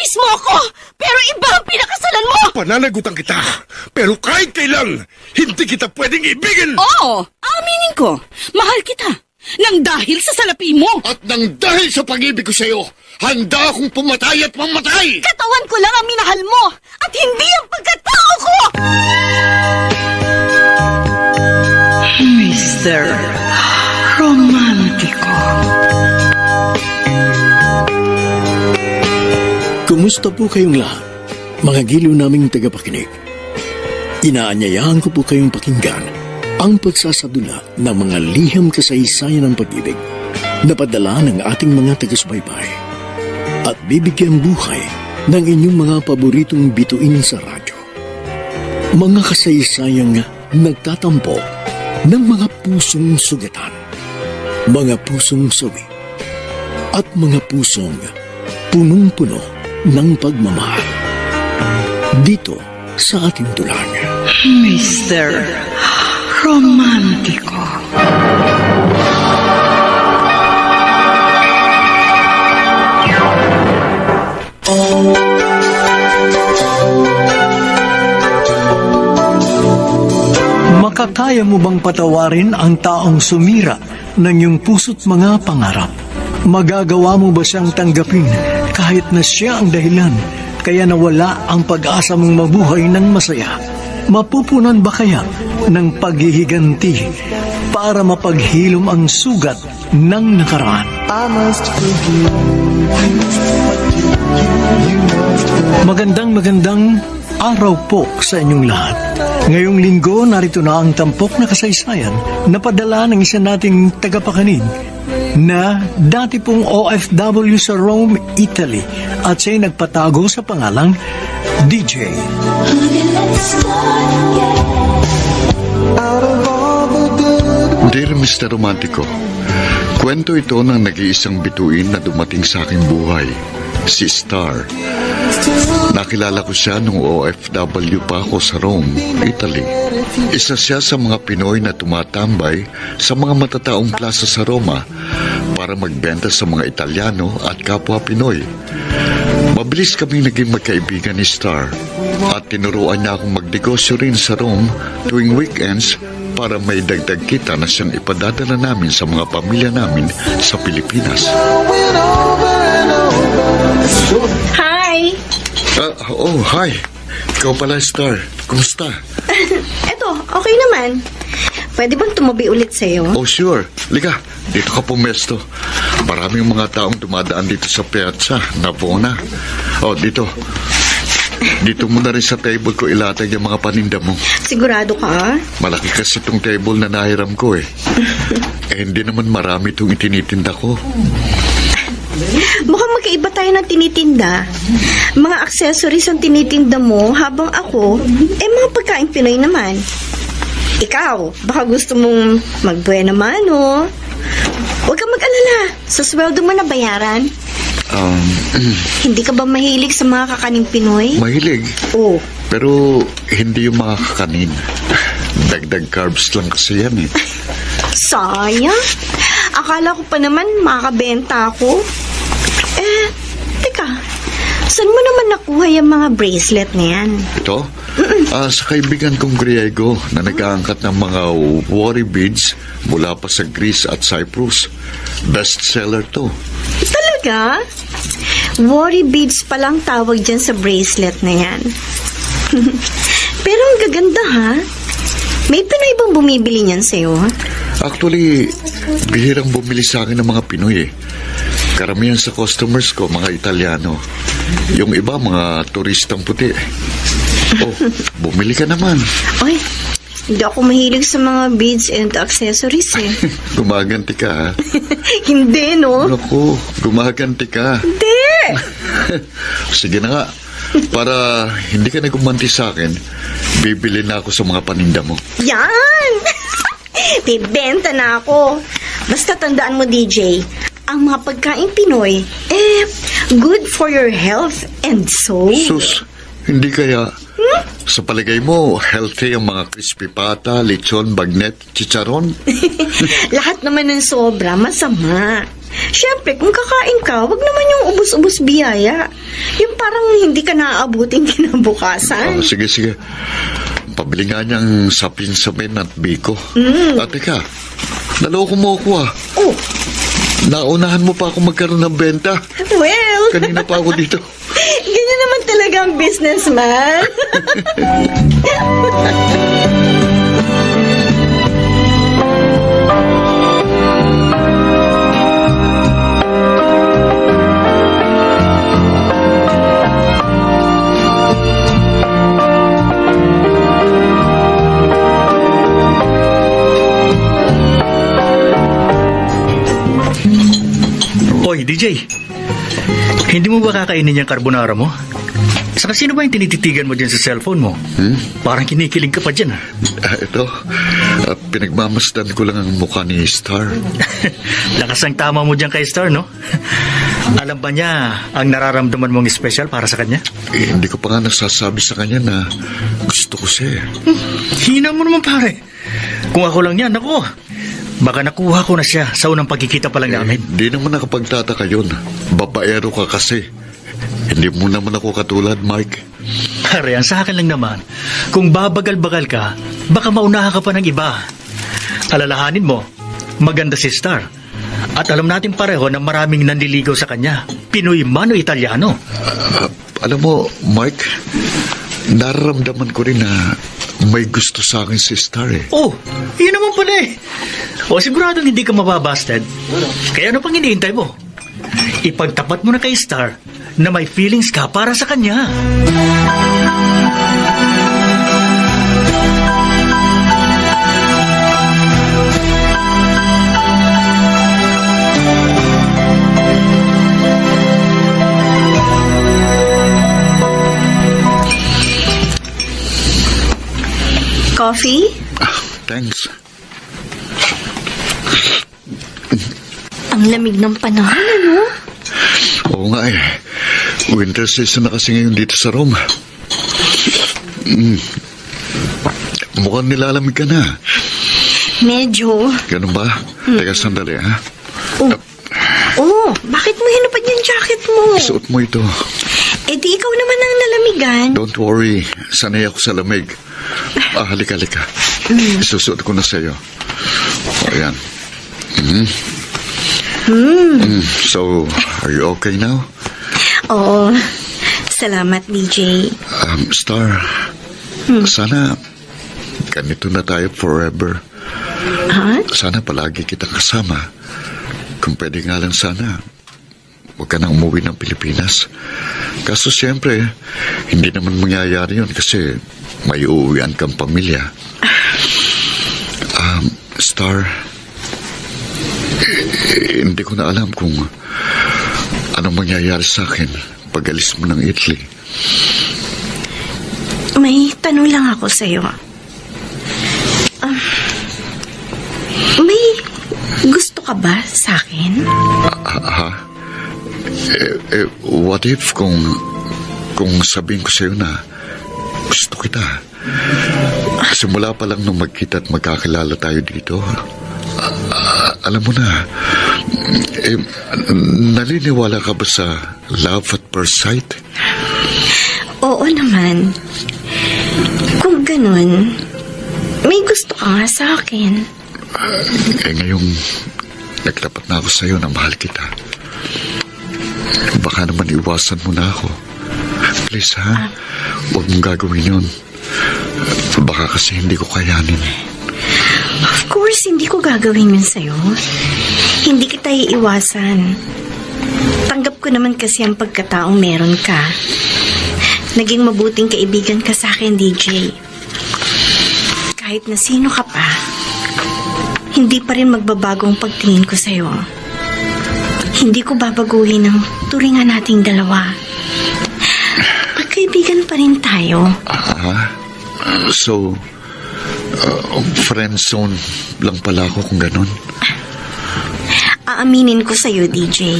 Binuntis mo ako, pero iba ang pinakasalan mo! Pananagutan kita, pero kahit kailan, hindi kita pwedeng ibigin! Oo, aminin ko, mahal kita. Nang dahil sa salapi mo. At nang dahil sa pag-ibig ko sa'yo, handa akong pumatay at mamatay! Katawan ko lang ang minahal mo, at hindi ang pagkatao ko! Mr. Romantiko. Kumusta po kayong lahat, mga giliw naming tagapakinig? Inaanyayahan ko po kayong pakinggan ang pagsasadula ng mga liham kasaysayan ng pag-ibig na padala ng ating mga taga-subaybay at bibigyan buhay ng inyong mga paboritong bituin sa radyo. Mga kasaysayang nagtatampo ng mga pusong sugatan, mga pusong sawi, at mga pusong punong-puno ng pagmamahal. Dito sa ating tulang. Mr. Romantiko. Makakaya mo bang patawarin ang taong sumira ng iyong puso't mga pangarap? Magagawa mo ba siyang tanggapin kahit na siya ang dahilan kaya nawala ang pag-asa mong mabuhay ng masaya? Mapupunan ba kaya ng paghihiganti para mapaghilom ang sugat ng nakaraan? Magandang araw po sa inyong lahat. Ngayong linggo, narito na ang tampok na kasaysayan na padala ng isa nating tagapakinig na dati pong OFW sa Rome, Italy at siya'y nagpatago sa pangalang DJ. Dear Mr. Romantico, kwento ito ng nag-iisang bituin na dumating sa aking buhay, si Star. Nakilala ko siya nung OFW pa ako sa Rome, Italy. Isa siya sa mga Pinoy na tumatambay sa mga matataong plaza sa Roma para magbenta sa mga Italiano at kapwa Pinoy. Mabilis kaming naging magkaibigan ni Star at tinuruan niya akong magnegosyo rin sa Rome tuwing weekends para may dagdag kita na siyang ipadadala namin sa mga pamilya namin sa Pilipinas. Hi! Hi! Ikaw pala, Star. Kumusta? Eto, okay naman. Pwede bang tumabi ulit sa'yo? Oh, sure. Liga, dito ka pumesto. Maraming mga taong dumadaan dito sa piazza. Nabuo na. Oh, dito. Dito mo na rin sa table ko ilatag yung mga paninda mo. Sigurado ka? Malaki kasi itong table na nahiram ko eh. Hindi naman marami itong itinitinda ko. Mukhang magkaiba tayo ng tinitinda. Mga accessories ang tinitinda mo, habang ako, mga pagkain Pinoy naman. Ikaw, baka gusto mong magbuena mano. Huwag kang mag-alala. Sa sweldo mo na bayaran. Hindi ka ba mahilig sa mga kakaning Pinoy? Mahilig. Oo. Pero hindi yung mga kakanin. Dagdag carbs lang kasi yan eh. Sayang. Akala ko pa naman makakabenta ako. Teka. Saan mo naman nakuha yung mga bracelet na yan? Ito? Sa kaibigan kong Griego na nag-aangkat ng mga worry beads mula pa sa Greece at Cyprus. Bestseller to. Talaga? Worry beads palang tawag dyan sa bracelet na yan. Pero ang gaganda ha. May Pinoy bang bumibili niyan sa'yo? Actually, bihirang bumili sa akin ng mga Pinoy eh. Karamihan sa customers ko, mga Italiano. Yung iba, mga turistang puti. Oh, bumili ka naman. Oy, hindi ako mahilig sa mga beads and accessories eh. Gumaganti ka ha? Hindi, no? Naku, gumaganti ka. Hindi! Sige na nga. Para hindi ka na gumanti sa akin, bibili na ako sa mga paninda mo. Yan! Bibenta na ako. Basta tandaan mo, DJ, ang mga pagkain Pinoy, good for your health and soul. Sus, hindi kaya... Sa palagay mo, healthy ang mga crispy pata, lechon, bagnet, chicharon? Lahat naman ng sobra, masama. Siyempre, kung kakain ka, wag naman yung ubus-ubus biyaya. Yung parang hindi ka naaabutin kinabukasan. Sige. Pabili nga niyang sapin-sapin at biko. At teka, naloko mo ako Oh, Naunahan mo pa ako magkaroon ng benta. well, Kanina pa ako dito. ganyan naman talaga ang businessman. Hoy, DJ. Hindi mo ba kakainin yung carbonara mo? Saka sino ba yung tinititigan mo dyan sa cellphone mo? Parang kinikilig ka pa dyan. Ito, pinagmamasdan ko lang ang mukha ni Star. Lakas ang tama mo dyan kay Star, no? Alam ba niya ang nararamdaman mong special para sa kanya? Hindi ko pa nga nasasabi sa kanya na gusto ko siya. Hina mo naman, pare. Kung ako lang yan, ako. Baka nakuha ko na siya sa unang pagkikita pa lang namin. Di naman nakapagtataka yun. Babaero ka kasi. Hindi mo naman ako katulad, Mike. Pare, ang sa akin lang naman, kung babagal-bagal ka, baka maunahan ka pa ng iba. Alalahanin mo, maganda si Star. At alam natin pareho na maraming nanliligaw sa kanya. Pinoy man o Italiano. Alam mo, Mike, nararamdaman ko rin na may gusto sa akin si Star eh. Oh, yun naman pala eh. O siguradong hindi ka mababasted. Kaya ano pang iniintay mo? Ipagtapat mo na kay Star na may feelings ka para sa kanya. Coffee? Thanks. Ang lamig ng panahon, ano? Oo nga eh. Winter season na kasi ngayon dito sa Rome. Mukhang nilalamig ka na. Medyo. Ganun ba? Teka, sandali ha. Oh, bakit mo hinupad yung jacket mo? Suot mo ito. Eh di ikaw naman ang nalamigan. Don't worry. Sanay ako sa lamig. Halika. Isusuot ko na sa'yo. Ayan. So, are you okay now? Oo. Salamat, DJ. Star, sana ganito na tayo forever. Ha? Sana palagi kitang kasama. Kung pwede nga lang sana, huwag ka nang umuwi ng Pilipinas. Kaso siyempre, hindi naman mangyayari yun kasi may uuwian kang pamilya. Star, hindi ko na alam kung anong mangyayari sa akin pag alis mo ng Italy. May tanong lang ako sa'yo. May gusto ka ba sa akin? What if kung sabihin ko sa'yo na gusto kita? Simula pa lang nung magkita at magkakilala tayo dito, alam mo na, naniniwala ka ba sa love at first sight? Oo naman. Kung ganun, may gusto ka nga sa akin. Ngayong nagtapat na ako sa'yo na mahal kita, baka naman iwasan mo na ako. Please ha, huwag mong gagawin yun. Baka kasi hindi ko kayanin. Of course, hindi ko gagawin yun sa'yo. Hindi kita iiwasan. Tanggap ko naman kasi ang pagkataong meron ka. Naging mabuting kaibigan ka sa akin, DJ. Kahit na sino ka pa, hindi pa rin magbabagong pagtingin ko sa'yo. Hindi ko babaguhin ang turingan nating dalawa. Magkaibigan pa rin tayo. So, friend zone lang pala ako kung ganun. Aaminin ko sa'yo, DJ.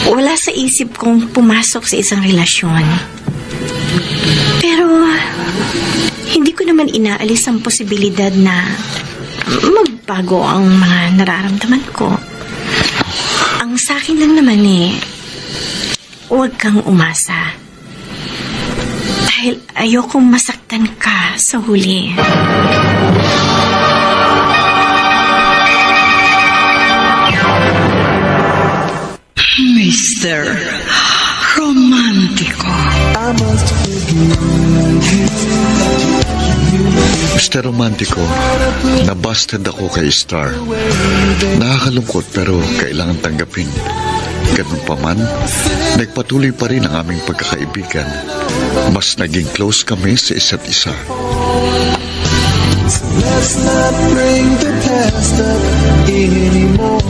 Wala sa isip kong pumasok sa isang relasyon. Pero, hindi ko naman inaalis ang posibilidad na magbago ang mga nararamdaman ko. Ang sa akin lang naman huwag kang umasa. Dahil ayokong masaktan ka sa huli. Mr. Romántico. Mr. Romantico, nabasted ako kay Star. Nakakalungkot pero kailangan tanggapin. Ganun pa man, nagpatuloy pa rin ang aming pagkakaibigan. Mas naging close kami sa isa't isa. Let's not bring the past up anymore.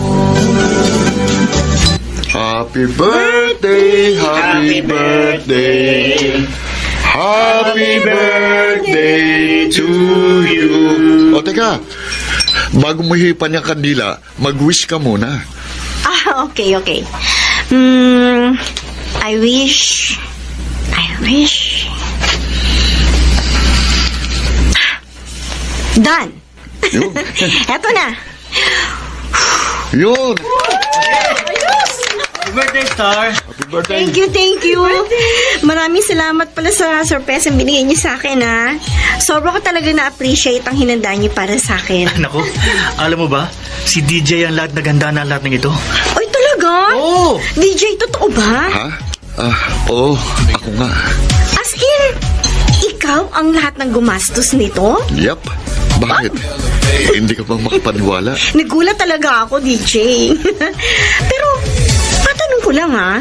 Happy birthday, happy birthday, happy birthday to you. O teka, bago mo hipan yung kandila, mag-wish ka muna. Okay. I wish... Done. Yun. Eto na. Yun. Happy birthday, Star! Happy birthday. Thank you. Maraming salamat pala sa surprise ang binigay niyo sa akin, ha. Sobra ko talaga na-appreciate ang hinanda niyo para sa akin. Naku, alam mo ba, si DJ ang lahat na ganda na lahat ng ito. Ay, talaga? Oo! DJ, totoo ba? Ha? Oo, ako nga. As in, ikaw ang lahat ng gumastos nito? Yep. Bakit? Hindi ka ba makapaniwala? Nagulat talaga ako, DJ. Pero, matanong ko lang, ha?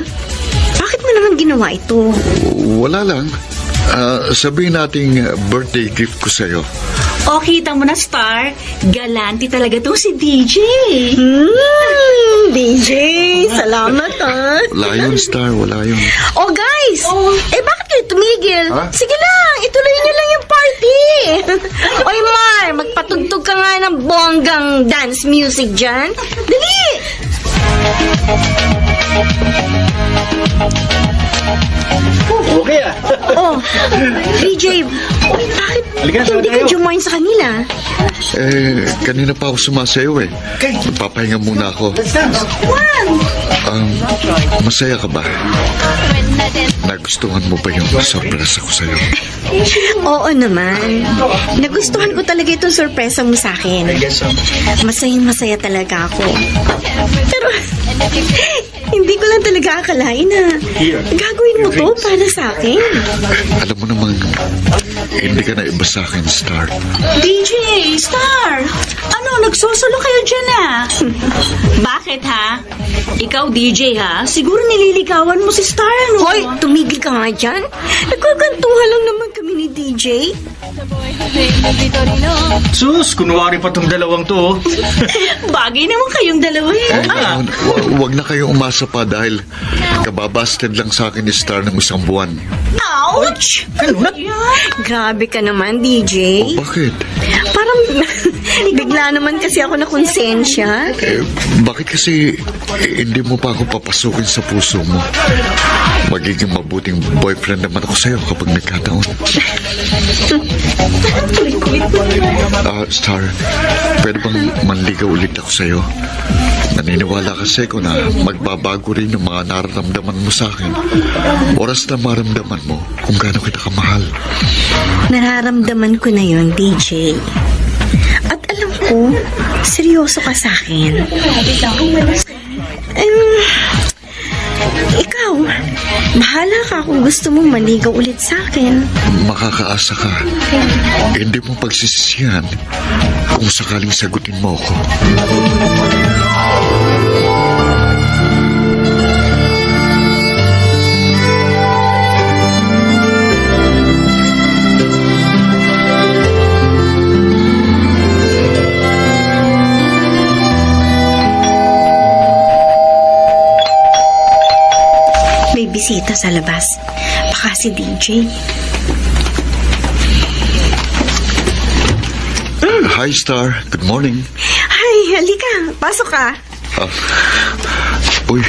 Bakit mo naman ginawa ito? Wala lang. Sabihin nating birthday gift ko sa'yo. O, kita mo na, Star. Galante talaga to si DJ. DJ, salamat, ha? Wala yun, Star. Wala yun. Oh, guys! Bakit kayo tumigil? Ha? Sige lang, ituloy niyo lang yung party. Oy, Mar, magpatugtog ka nga ng bonggang dance music dyan. Dali! Okay ah! Oh, DJ, bakit Halika na, hindi ka tayo. jumoin sa kanila? Kanina pa ako sumasayaw eh. Magpapahinga muna ako. Masaya ka ba? Nagustuhan mo ba yung sorpresa ko sa'yo? Oo naman. Nagustuhan ko talaga itong sorpresa mo sa akin. Masayang-masaya talaga ako. Pero, hindi ko lang talaga akalain na gagawin mo to para sa akin. Alam mo naman, hindi ka na iba sa akin, Star. DJ, Star! Ano, nagsusulo kayo dyan Bakit ha? Ikaw DJ ha? Siguro nililigawan mo si Star ano? Hoy, tumigil ka nga dyan. Nagkakantuhan lang naman kami ni DJ. Sus, kunwari pa tong dalawang to. Oh. Bagay naman kayong dalawa Huwag na kayong umasa pa dahil kababasted lang sa akin ni Star ng isang buwan. Ouch! Grabe ka naman, DJ. Bakit? Parang bigla naman kasi ako na konsensya. Bakit kasi hindi mo pa ako papasukin sa puso mo? Magiging mabuting boyfriend naman ako sa'yo kapag nagkataon. Star, pwede bang manligaw ulit ako sa'yo? Naniniwala kasi ko na magbabago rin yung mga nararamdaman mo sa akin. Oras na maramdaman mo kung gaano kita kamahal. Nararamdaman ko na yon, DJ. At alam ko, seryoso ka sa akin. Ikaw, bahala ka kung gusto mong maligaw ulit sa akin. Makakaasa ka. Hindi mo pagsisisihan kung sakaling sagutin mo ako. May bisita sa labas. Baka si DJ. Hi, Star. Good morning. Ay, halika. Pasok ka. Uy.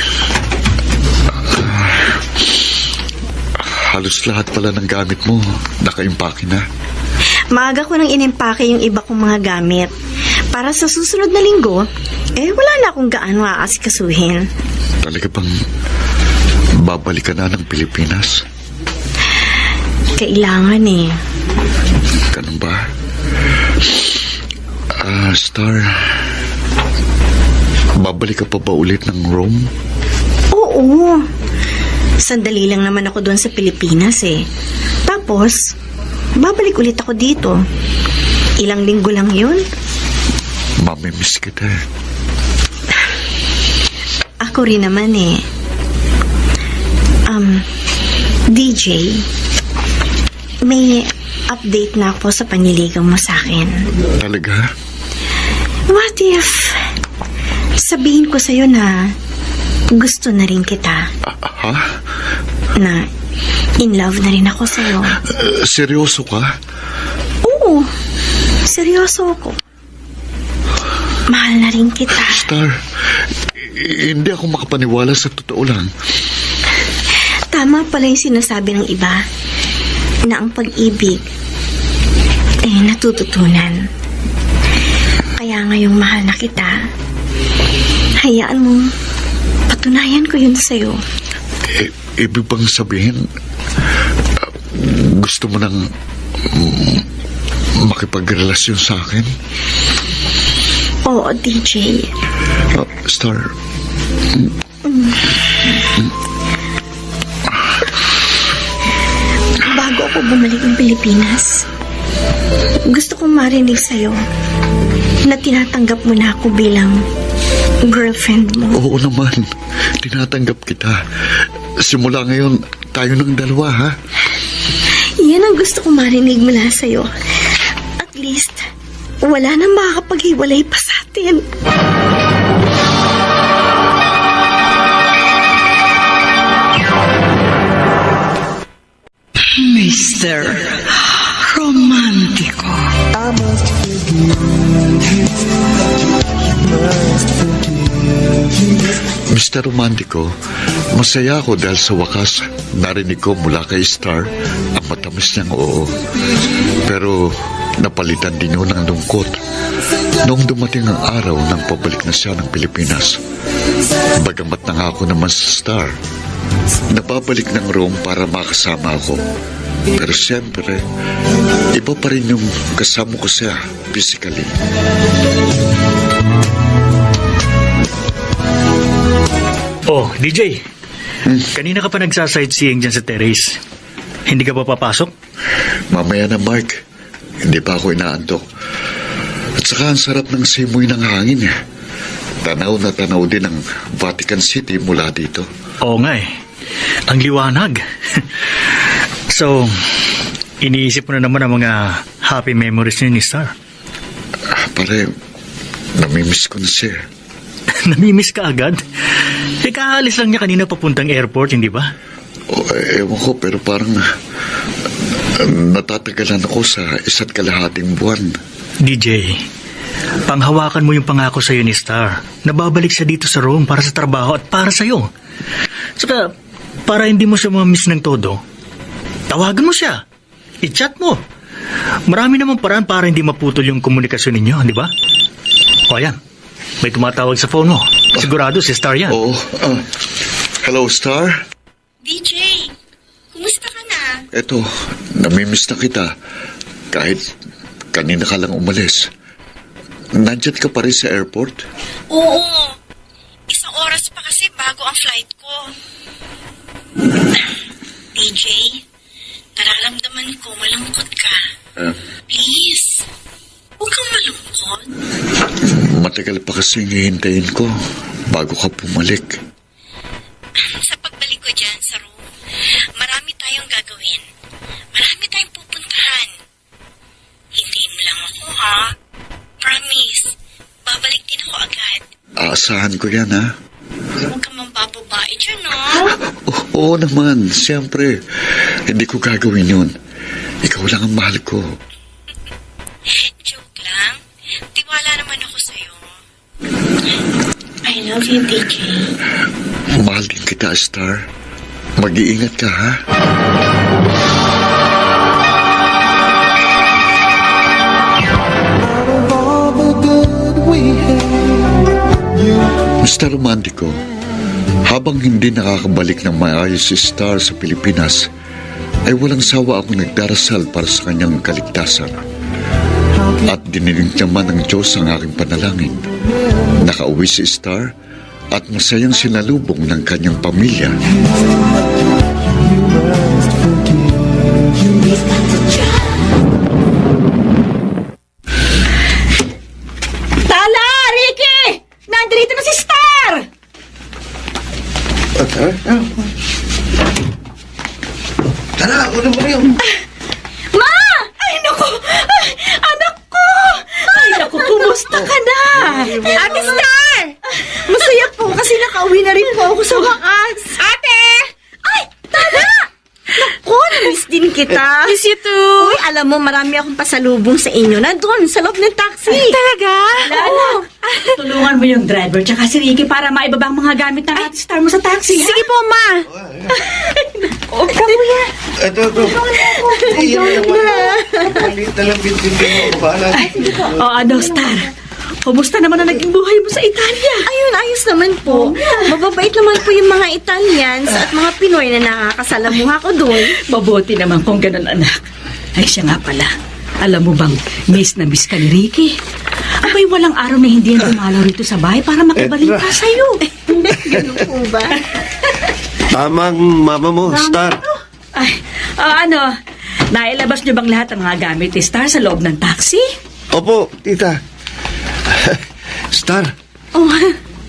Halos lahat pala ng gamit mo nakaimpake na. Maaga ko nang inimpake yung iba kong mga gamit. Para sa susunod na linggo, wala na akong gaano aasikasuhin. Talaga bang babalik ka na ng Pilipinas? Kailangan eh. Ganun ba? Star, babalik ka pa ba ulit ng Rome? Oo. Sandali lang naman ako doon sa Pilipinas eh. Tapos, babalik ulit ako dito. Ilang linggo lang yun. Mamimiss kita eh. Ako rin naman eh. DJ, may update na ako sa panliligaw mo sa akin. Talaga? What if sabihin ko sa'yo na gusto na rin kita? Ha? Na in love na rin ako sa'yo? Seryoso ka? Oo, seryoso ako. Mahal na rin kita. Star, hindi ako makapaniwala sa totoo lang. Tama pala yung sinasabi ng iba na ang pag-ibig ay natututunan. Kaya ngayong mahal na kita, hayaan mo patunayan ko yun sa'yo. Ibig bang sabihin, gusto mo nang makipagrelasyon sa akin? Oo, DJ. Star, Bago ako bumalik ng Pilipinas, gusto kong marinig sa'yo na tinatanggap mo na ako bilang girlfriend mo. oo naman, tinatanggap kita. Simula ngayon, tayo ng dalawa, ha? Yan ang gusto kong marinig mula sa'yo. At least, wala nang makakapaghiwalay pa sa atin. Mr. Romantico. I must forgive you. Must forgive you. Mr. Romantico, masaya ako dahil sa wakas narinig ko mula kay Star ang matamis niyang oo. Pero napalitan din yun ng lungkot noong dumating ang araw ng pabalik na siya ng Pilipinas. Bagamat nangako naman sa Star, napabalik ng Rome para makasama ako. Pero siyempre, iba pa rin yung kasama ko siya physically. Oh, DJ. Kanina ka pa nagsasightseeing dyan sa terrace. Hindi ka pa papasok? Mamaya na, Mark. Hindi pa ako inaantok. At saka ang sarap ng simoy ng hangin. Tanaw na tanaw din ang Vatican City mula dito. Oo nga eh. Ang liwanag. So, iniisip mo na naman ang mga happy memories ni Star. Pare, namimiss ko na siya. Namimiss ka agad? Eh, kaalis lang niya kanina papuntang airport, hindi ba? Ewan ko, pero parang natatagalan ako sa 1.5 buwan. DJ, panghawakan mo yung pangako sa'yo ni Star. Nababalik siya dito sa Rome para sa trabaho at para sa'yo. Saka, para hindi mo siya mamiss ng todo, tawagan mo siya. I-chat mo. Marami namang paraan para hindi maputol yung komunikasyon ninyo, di ba? O, ayan. May tumatawag sa phone mo. Sigurado si Star yan. Oo. Hello, Star? DJ, kumusta ka na? Eto, namimiss na kita. Kahit kanina ka lang umalis. Nandiyan ka pa rin sa airport? Oo. Isang oras pa kasi bago ang flight ko. DJ, nararamdaman ko malungkot ka. Please, huwag kang malungkot. Matagal pa kasi hihintayin ko bago ka bumalik. Sa pagbalik ko dyan sa room, marami tayong gagawin. Marami tayong pupuntahan. Hintayin mo lang ako, ha? Promise, babalik din ako agad. Aasahan ko yan, ha? Huwag kang mambababae dyan, ha? Oo naman, siyempre. Hindi ko gagawin yun. Ikaw lang ang mahal ko. Joke lang. Tiwala naman ako sa'yo. I love you, DJ. Mahal din kita, Star. Mag-iingat ka, ha? Out of all the good we had, you Mr. Romantico, Habang hindi nakakabalik ng maayos si Star sa Pilipinas, ay walang sawa akong nagdarasal para sa kanyang kaligtasan. At dininig naman ng Diyos ang aking panalangin. Nakauwi si Star at masayang sinalubong ng kanyang pamilya. Tala! Ricky! Nandito na si Star! Tara, una mo rin. Ma! Ay, naku! Ay, anak ko! Ay, naku, kumusta ka na? Ate Star! Masaya po kasi nakauwi na rin po ako sa wakas. Ate! Ay, Tala! Naku, na-miss din kita. Miss you too. Uy, alam mo, marami akong pasalubong sa inyo. Nandun, sa loob ng taxi. Talaga? Oo. Tulungan mo yung driver tsaka si Ricky para maibaba ang mga gamit ng Ate Star mo sa taxi. Sige po, Ma. Kamuya. Ito. Iyan na. Maliit na lang bintin mo. Bahala. O ano, Star? Kumusta naman ang naging buhay mo sa Italia? Ayun, ayos naman po. Mababait naman po yung mga Italians at mga Pinoy na nakakasalamuha ko doon. Mabuti naman kung ganun, anak. Ay, siya nga pala. Alam mo bang, miss na miss ka ni Ricky? Abay, walang araw na hindi yan dumalaw rito sa bahay para makibalita sa'yo. Ganun po ba? Tamang mama mo, Star. Ay, ano, nailabas niyo bang lahat ng mga gamit ni Star sa loob ng taxi? Opo, tita. Star, Oh,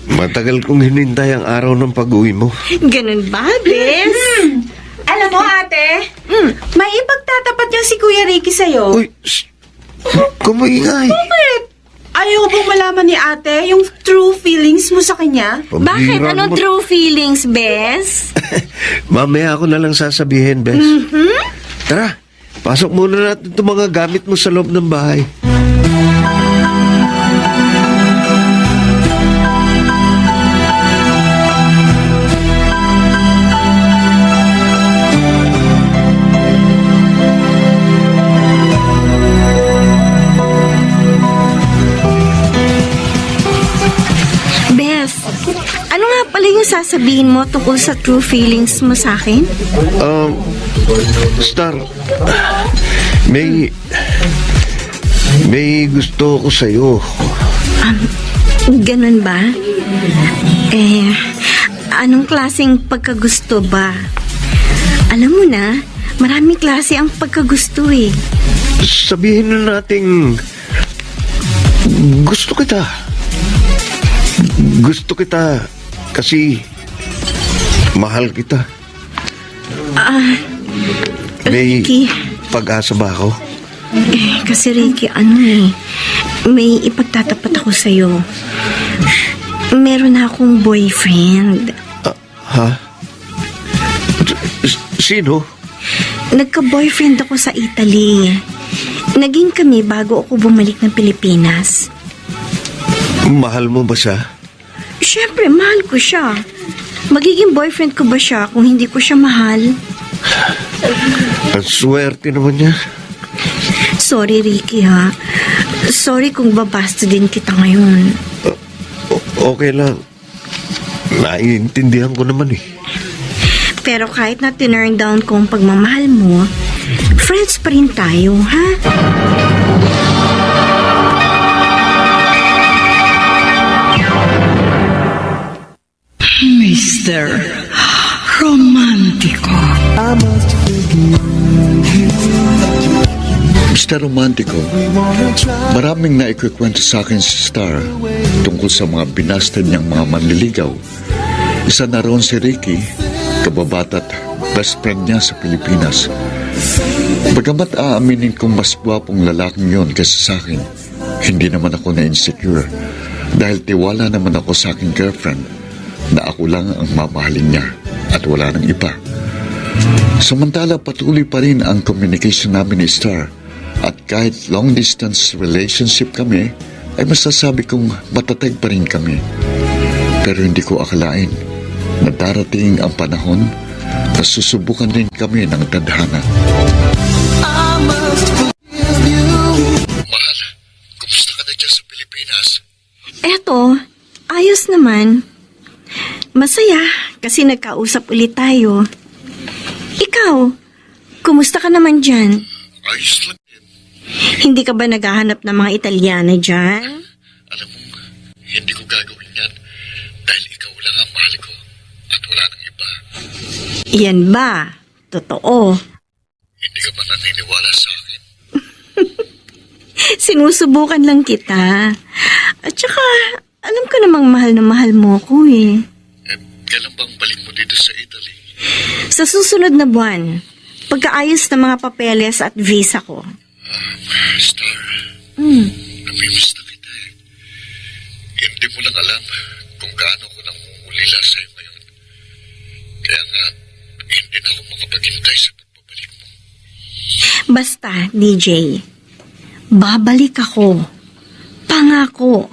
matagal kong hinintay ang araw ng pag-uwi mo. ganun ba, Bes? Alam mo, ate, may ipagtatapat niya si Kuya Ricky sa'yo. Uy, kumaingay. Ayaw bang malaman ni ate yung true feelings mo sa kanya? Bakit? Pambihira Ano mo. true feelings, Bes? Mamaya ako na lang sasabihin, Bes. Tara, pasok muna natin itong mga gamit mo sa loob ng bahay. Bes, ano nga pala yung sasabihin mo tungkol sa true feelings mo sa akin? Star, may gusto ko sa'yo. Ganun ba? Anong klaseng pagkagusto ba? Alam mo na, maraming klase ang pagkagusto eh. Sabihin na nating gusto kita. Gusto kita kasi mahal kita. May Ricky, pag-asa ba ako? kasi Ricky, may ipagtatapat ako sa'yo. Meron na akong boyfriend. Ha? Sino? Nagka-boyfriend ako sa Italy. Naging kami bago ako bumalik ng Pilipinas. Mahal mo ba siya? Siyempre, mahal ko siya. Magiging boyfriend ko ba siya kung hindi ko siya mahal? Ang swerte naman niya. Sorry, Ricky, ha. Sorry kung babasto din kita ngayon. Okay lang. Naiintindihan ko naman eh. Pero kahit na tinurn down ko ang pagmamahal mo, friends pa rin tayo, ha? Mr. Romantico. Mr. Romantico, maraming naikikwento sa akin si Star tungkol sa mga binasted niyang mga manliligaw. Isa na roon si Ricky, kababata at best friend niya sa Pilipinas. Bagamat aaminin kong mas gwapong lalaking yon kaysa sa akin, hindi naman ako na-insecure dahil tiwala naman ako sa aking girlfriend na ako lang ang mamahalin niya at wala nang iba. Samantala patuloy pa rin ang communication namin ni Star at kahit long distance relationship kami ay masasabi kong matatag pa rin kami. Pero hindi ko akalain na darating ang panahon na susubukan rin kami ng tadhana. Mahal, kumusta ka na dyan sa Pilipinas? Eto, ayos naman. Masaya kasi nagkausap ulit tayo. Ikaw, kumusta ka naman dyan? Ayos lang din. Hindi ka ba naghahanap ng mga Italyana dyan? Alam mo, hindi ko gagawin yan dahil ikaw lang ang mahal ko at wala nang iba. Yan ba? Totoo. Hindi ka ba naniniwala sa akin? Sinusubukan lang kita. At saka, alam ko namang mahal na mahal mo ko eh. Kailan bang balik mo dito sa Italy? Sa susunod na buwan, pagkaayos ng mga papeles at visa ko. Star, namimiss na kita eh. Hindi mo lang alam kung gaano ko nangungulila sa'yo ngayon. Kaya nga, hindi na ako makapaghintay sa pagbabalik mo. Basta, DJ, babalik ako. Pangako.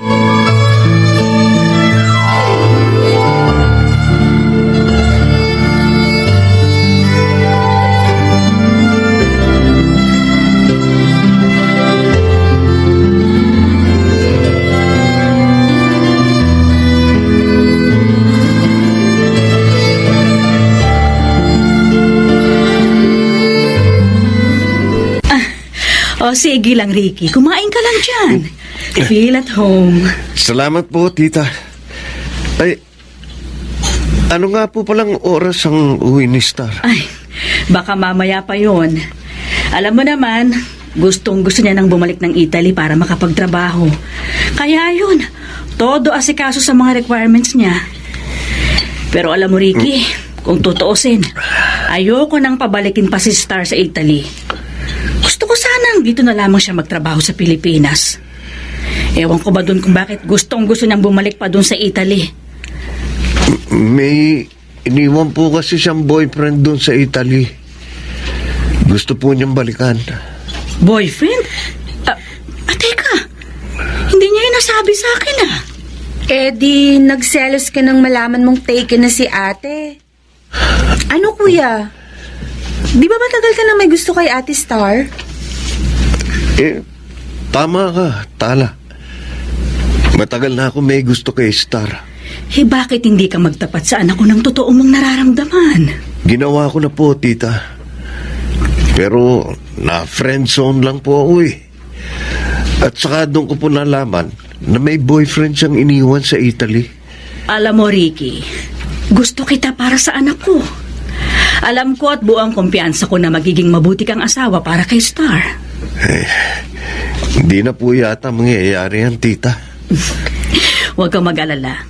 O sige lang, Ricky. Kumain ka lang dyan. Feel at home. Salamat po, tita. Ay, ano nga po palang oras ang uwi ni Star? Ay, baka mamaya pa yon. Alam mo naman, gustong-gusto niya nang bumalik ng Italy para makapagtrabaho. Kaya yun, todo asikaso sa mga requirements niya. Pero alam mo, Ricky, kung tutuusin, ayoko nang pabalikin pa si Star sa Italy. Gusto ko sanang dito na lamang siya magtrabaho sa Pilipinas. Ewan ko ba dun kung bakit gustong-gusto niyang bumalik pa dun sa Italy. May iniwan po kasi siyang boyfriend doon sa Italy. Gusto po niyang balikan. Boyfriend? Teka, hindi niya yung nasabi sa akin ah. Eh di, nagselos ka nang malaman mong taken na si ate. Ano kuya? Di ba matagal ka na may gusto kay Ate Star? Eh, tama ka, Tala. Matagal na ako may gusto kay Star. Eh bakit hindi ka magtapat sa anak ko ng totoo mong nararamdaman? Ginawa ko na po, tita. Pero na-friend zone lang po ako eh. At saka doon ko po nalaman na may boyfriend siyang iniwan sa Italy. Alam mo, Ricky, gusto kita para sa anak ko. Alam ko at buong kumpiyansa ko na magiging mabuti kang asawa para kay Star. Hindi na po yata mangyayari yan, tita. Huwag kang mag-alala.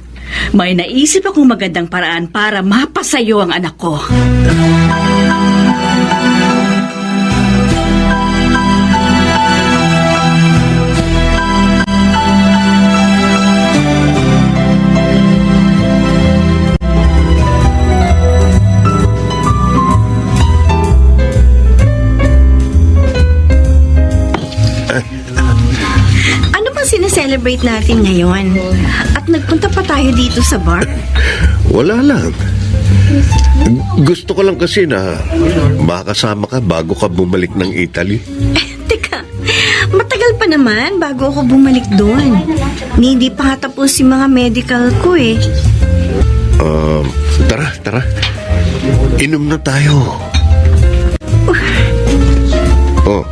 May naisip akong magandang paraan para mapasayo ang anak ko. Celebrate natin ngayon. At nagpunta pa tayo dito sa bar. Wala lang. Gusto ko lang kasi na makasama ka bago ka bumalik ng Italy. Teka, matagal pa naman bago ako bumalik doon. Hindi pa nga tapos yung mga medical ko eh. Tara. Inom na tayo. Oh.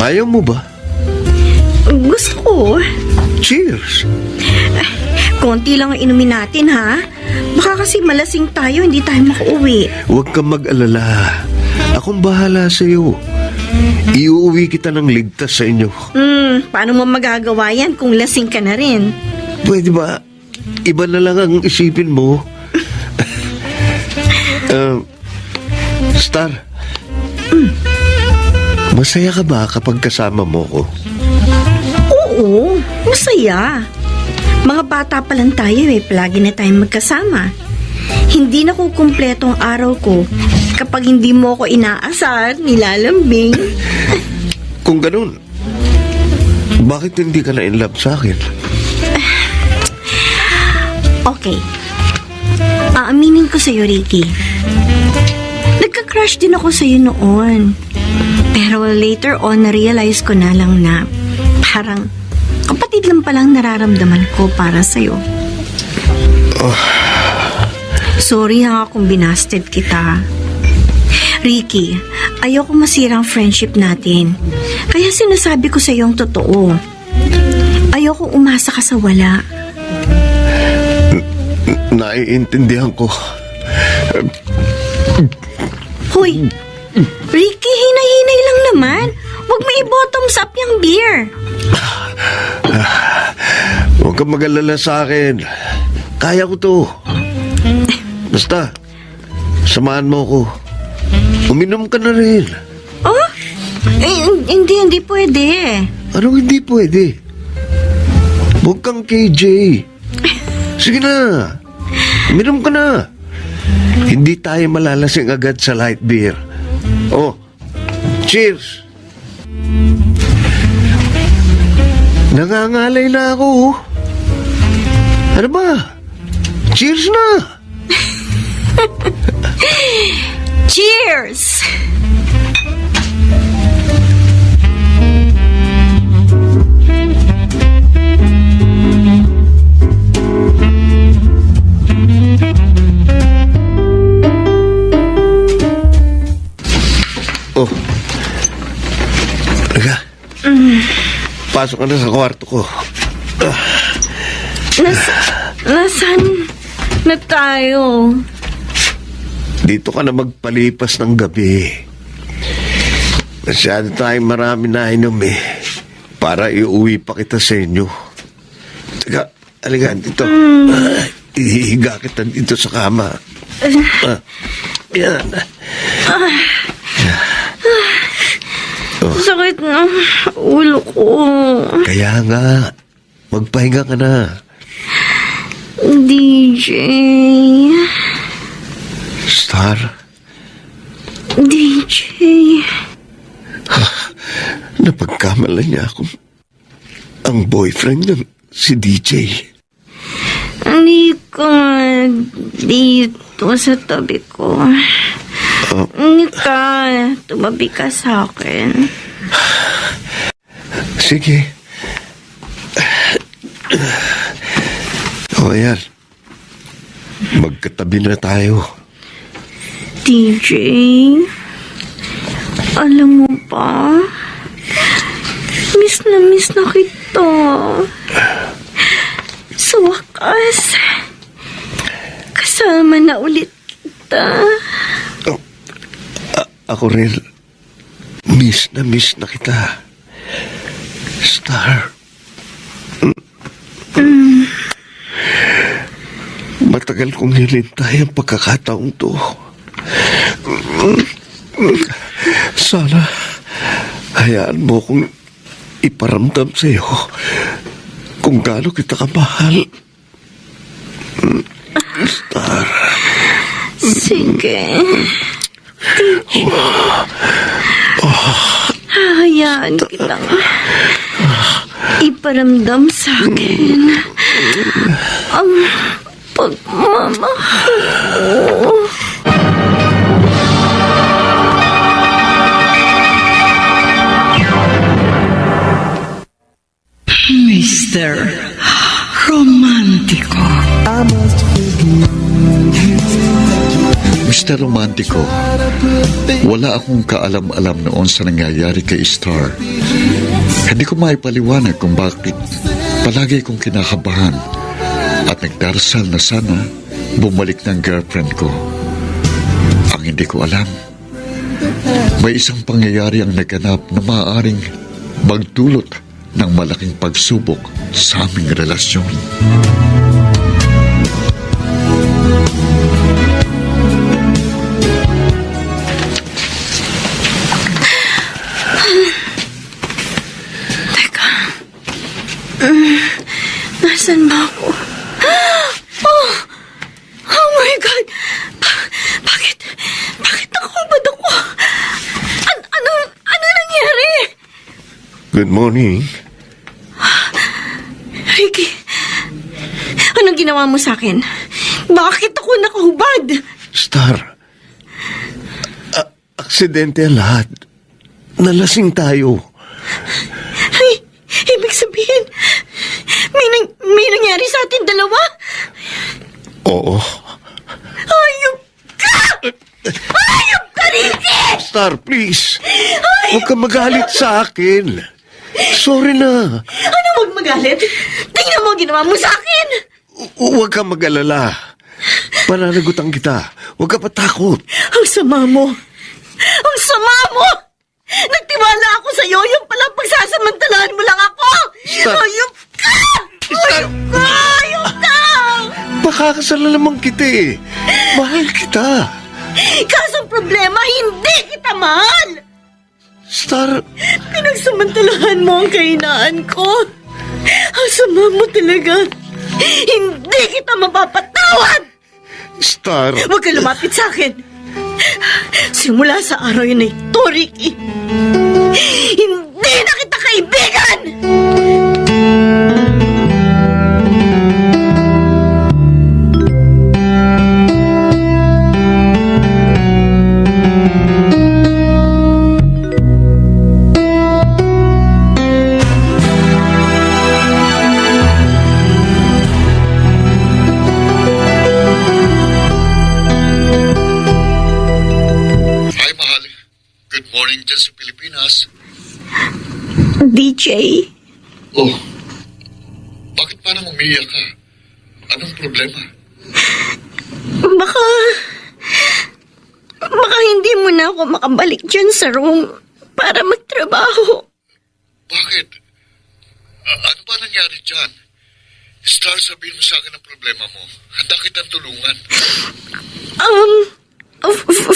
Ayaw mo ba? Gusto ko. Cheers. Konti lang ang inumin natin, ha? Baka kasi malasing tayo, hindi tayo makauwi. Huwag kang mag-alala. Akong bahala sa'yo. Iuuwi kita ng ligtas sa inyo. Paano mo magagawa yan kung lasing ka na rin? Pwede ba? Iba na lang ang isipin mo. Star. Masaya ka ba kapag kasama mo ko? Oo, masaya. Mga bata pa lang tayo eh, palagi na tayong magkasama. Hindi na kukumpleto ang araw ko kapag hindi mo ko inaasar, nilalambing. Kung ganun, bakit hindi ka na in love sa akin? Okay. Aaminin ko sa'yo, Ricky. Nagka-crush din ako sa'yo noon. Pero later on, na-realize ko na lang na parang kapatid lang palang nararamdaman ko para sa'yo. Sorry ha kung binasted kita. Ricky, ayoko masira ang friendship natin. Kaya sinasabi ko sa iyo ang totoo. Ayoko umasa ka sa wala. Naiintindihan ko. Hoy, Ricky, hinay-hinay lang naman. Huwag mo i-bottoms up yung beer. Huwag kang mag-alala sa akin. Kaya ko to. Basta, samahan mo ko. Uminom ka na rin. Oh? Hindi pwede. Anong hindi pwede? Huwag kang KJ. Sige na. Uminom ka na. Hindi tayo malalasing agad sa light beer. Oh, cheers. Nangangalay na ako. Ano ba? Cheers na. Cheers! Oh. Halika. Pasok ka na sa kwarto ko. Nasaan na tayo? Dito ka na magpalipas ng gabi. Masyado tayong marami na inom para iuwi pa kita sa inyo. Teka, halika dito. Ihihiga kita dito sa kama. Yan. Sakit ng ulo ko. Kaya nga, magpahinga ka na. DJ. Star, DJ. napagkamalan niya akong ang boyfriend ng si DJ. Hindi ka dito sa tabi ko. Hindi ka. Tumabi ka sa akin. Sige. O yan. Magkatabi na tayo. DJ, alam mo ba? Miss na kita. Sa wakas, kasama na ulit kita. Ako rin, miss na kita. Star. Matagal kong hinintay ang pagkakataong to. Sana hayaan mo kong iparamdam sa iyo kung gaano kita kamahal. Star. Sige. Hahayaan kitang iparamdam sa akin ang pagmamahal ko. Mr. Romantico. Mr. Romantico, wala akong kaalam-alam noon sa nangyayari kay Star. Hindi ko maipaliwanag kung bakit palagi kong kinakabahan at nagdarasal na sana bumalik ng girlfriend ko. Ang hindi ko alam, may isang pangyayari ang naganap na maaaring magdulot ng malaking pagsubok sa aming relasyon. Nasaan ba ako? Oh my God! Bakit nakahubad ako? Ano nangyari? Good morning. Ricky, anong ginawa mo sa akin? Bakit ako nakahubad? Star, aksidente ang lahat. Nalasing tayo. Ay, ibig sabihin, may nangyari sa atin dalawa? Oh. Hayop ka! Hayop ka, Ricky! Star, please. Huwag ka magalit sa akin. Sorry na. Ano huwag magalit? Tingnan mo ang ginawa mo sa akin! Huwag ka mag-alala. Pananagutan kita. Huwag ka patakot. Ang sama mo! Ang sama mo! Nagtiwala ako sa'yo, yung palang pagsasamantalahan mo lang ako! Stop. Hayop ka! Hayop ka! Hayop ka! Pakakasalan naman kita eh. Mahal kita. Kaso ang problema, hindi kita mahal! Star, Pinagsamantalahan mo ang kahinaan ko. Ang sama mo talaga. Hindi kita mapapatawad! Star. Huwag ka lumapit sa akin. Simula sa araw yun na ito, Ricky, hindi na kita kaibigan! Hi, mahal. Good morning dyan sa Pilipinas. DJ, Oh, bakit parang umiiyak ka? Anong problema? baka hindi mo na ako makabalik dyan sa room para magtrabaho. Bakit? Ano ba nangyari dyan? Star, sabihin mo sa akin ang problema mo. Handa kitang tulungan.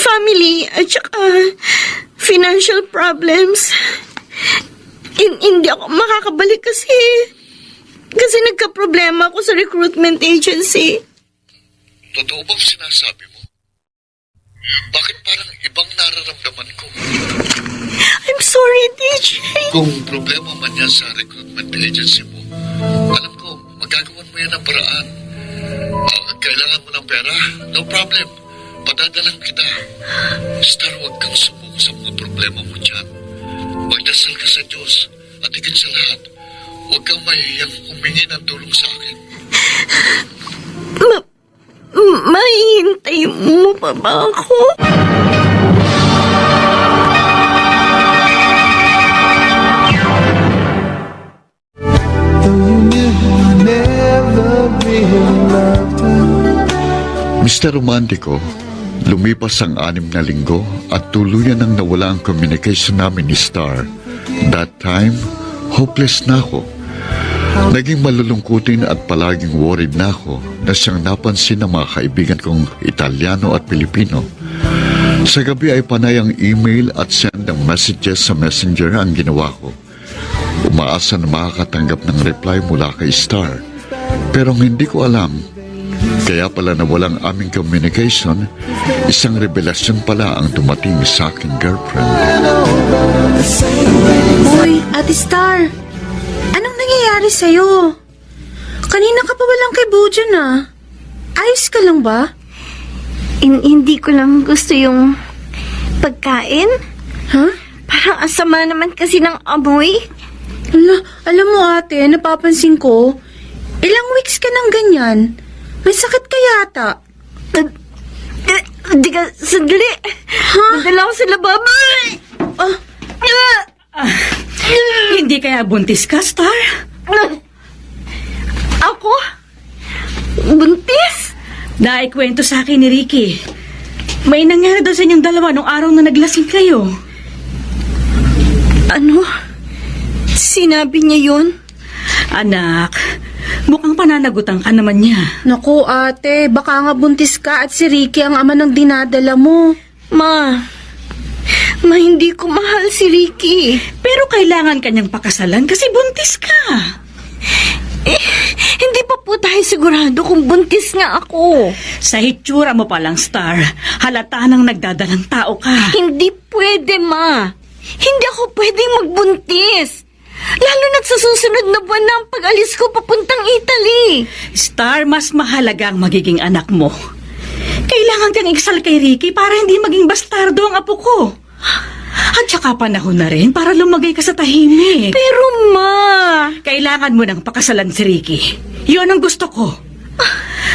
Family at saka financial problems. Hindi ako makakabalik kasi nagka-problema ako sa recruitment agency. Totoo bang sinasabi mo? Bakit parang ibang nararamdaman ko? I'm sorry, DJ. Kung problema man yan sa recruitment agency mo, alam ko, magagawan mo yan ang paraan. Kailangan mo ng pera? No problem. Padadalang kita. Star, huwag kang sumuko sa mga problema mo dyan. Magdasal ka sa Diyos. At higit sa lahat, huwag kang mahihiyang humingi ng tulong sa akin. Mahihintay mo pa ba ako? Mr. Romantico, lumipas ang 6 na linggo at tuluyan nang nawala ang communication namin ni Star. That time, hopeless na ako. Naging malulungkutin at palaging worried na ako na siyang napansin ng mga kaibigan kong Italiano at Pilipino. Sa gabi ay panay ang email at send ng messages sa messenger ang ginawa ko. Umaasa na makakatanggap ng reply mula kay Star. Pero hindi ko alam. Kaya pala nawalang aming communication, isang revelasyon pala ang dumating sa aking girlfriend. Uy, Ate Star. Anong nangyayari sa'yo? Kanina ka pa walang kay Bojan ah. Ayos ka lang ba? Hindi ko lang gusto yung pagkain. Ha? Parang asama naman kasi ng amoy. Alam mo ate, napapansin ko, ilang weeks ka nang ganyan. May sakit ka yata. Hindi ka, sandali. Madala ko sa lababo. Hindi kaya buntis ka, Star? Ako? Buntis? Naikwento sa akin ni Ricky. May nangyari daw sa inyong dalawa nung araw na naglasing kayo. Ano? Sinabi niya yun? Anak, mukhang pananagutan ka naman niya. Naku ate, baka nga buntis ka at si Ricky ang ama ng dinadala mo. Ma, hindi ko mahal si Ricky. Pero kailangan kanyang pakasalan kasi buntis ka. Hindi pa po tayo sigurado kung buntis nga ako. Sa hitsura mo palang, Star, halata nang nagdadalang tao ka. Hindi pwede, Ma. Hindi ako pwedeng magbuntis. Lalo na't sa susunod na buwan na ang pag-alis ko papuntang Italy. Star, mas mahalaga ang magiging anak mo. Kailangan kang iksal kay Ricky para hindi maging bastardo ang apo ko. At saka panahon na rin para lumagay ka sa tahimik. Pero Ma... Kailangan mo nang pakasalan si Ricky. Yun ang gusto ko.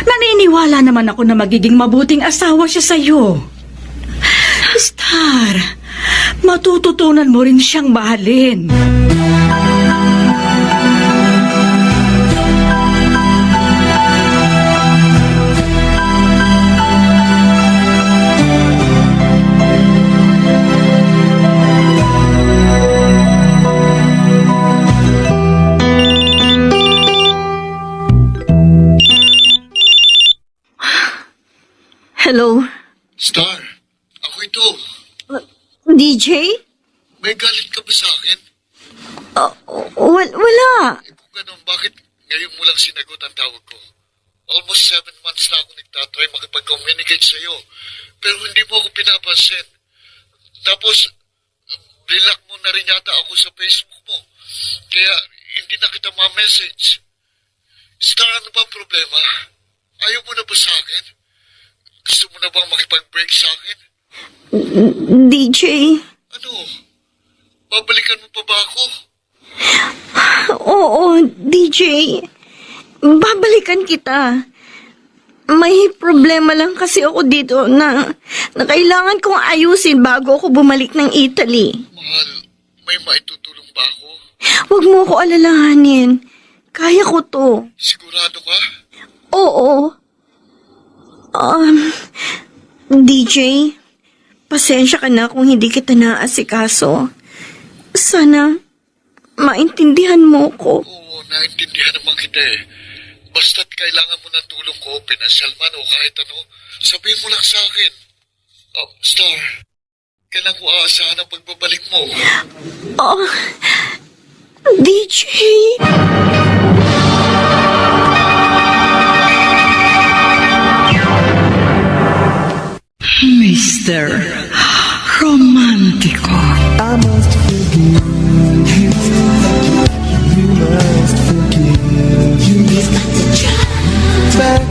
Naniniwala naman ako na magiging mabuting asawa siya sa'yo. Star, matututunan mo rin siyang mahalin. Hello? Star, ako ito. DJ? May galit ka ba sa akin? Wala. Kung ganun, bakit ngayon mo lang sinagot ang tawag ko? Almost 7 months na ako nagtatry makipag-communicate sa'yo. Pero hindi mo ako pinapansin. Tapos, blinak mo na rin yata ako sa Facebook mo. Kaya, hindi na kita ma-message. Star, ano ba ang problema? Ayaw mo na ba sa akin? Gusto mo na bang makipag-break sa akin? DJ? Ano? Babalikan mo pa ba ako? Oo, DJ. Babalikan kita. May problema lang kasi ako dito na kailangan kong ayusin bago ako bumalik ng Italy. Mahal, may maitutulong ba ako? Huwag mo ako alalahanin. Kaya ko to. Sigurado ka? Oo. DJ, pasensya ka na kung hindi kita naaasikaso. Sana maintindihan mo ko. Oo, naintindihan naman kita eh. Basta't kailangan mo ng tulong ko, pinansyal man o kahit ano, sabihin mo lang sa akin. Star, kailan ko aasahan ang pagbabalik mo? DJ? Mr. Romantico.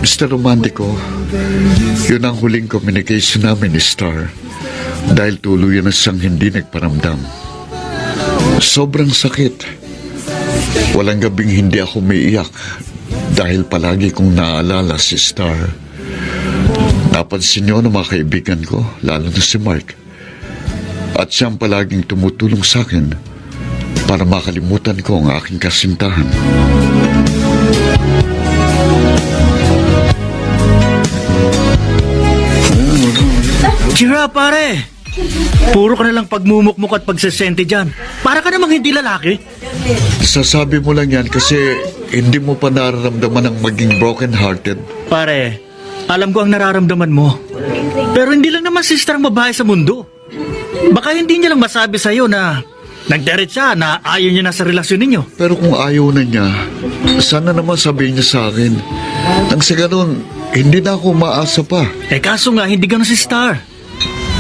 Mr. Romantico, yun ang huling communication namin ni Star dahil tuluyan na siyang hindi nagparamdam. Sobrang sakit. Walang gabing hindi ako maiyak dahil palagi kong naaalala si Star. Napansin niyo ng mga kaibigan ko, lalo na si Mark. At siyang palaging tumutulong sa akin para makalimutan ko ang aking kasintahan. Tira, pare! Puro ka nalang pagmumukmuk at pagsasente dyan. Para ka namang hindi lalaki. Sasabi mo lang yan kasi hindi mo pa nararamdaman ang maging broken-hearted. Pare, alam ko ang nararamdaman mo. Pero hindi lang naman sister ang babae sa mundo. Baka hindi niya lang masabi sa'yo na nagderet siya na ayaw niya na sa relasyon ninyo. Pero kung ayaw na niya, sana naman sabihin niya sa akin. Nang sa ganun, hindi na ako maasa pa. Eh kaso nga, hindi ganun si Star.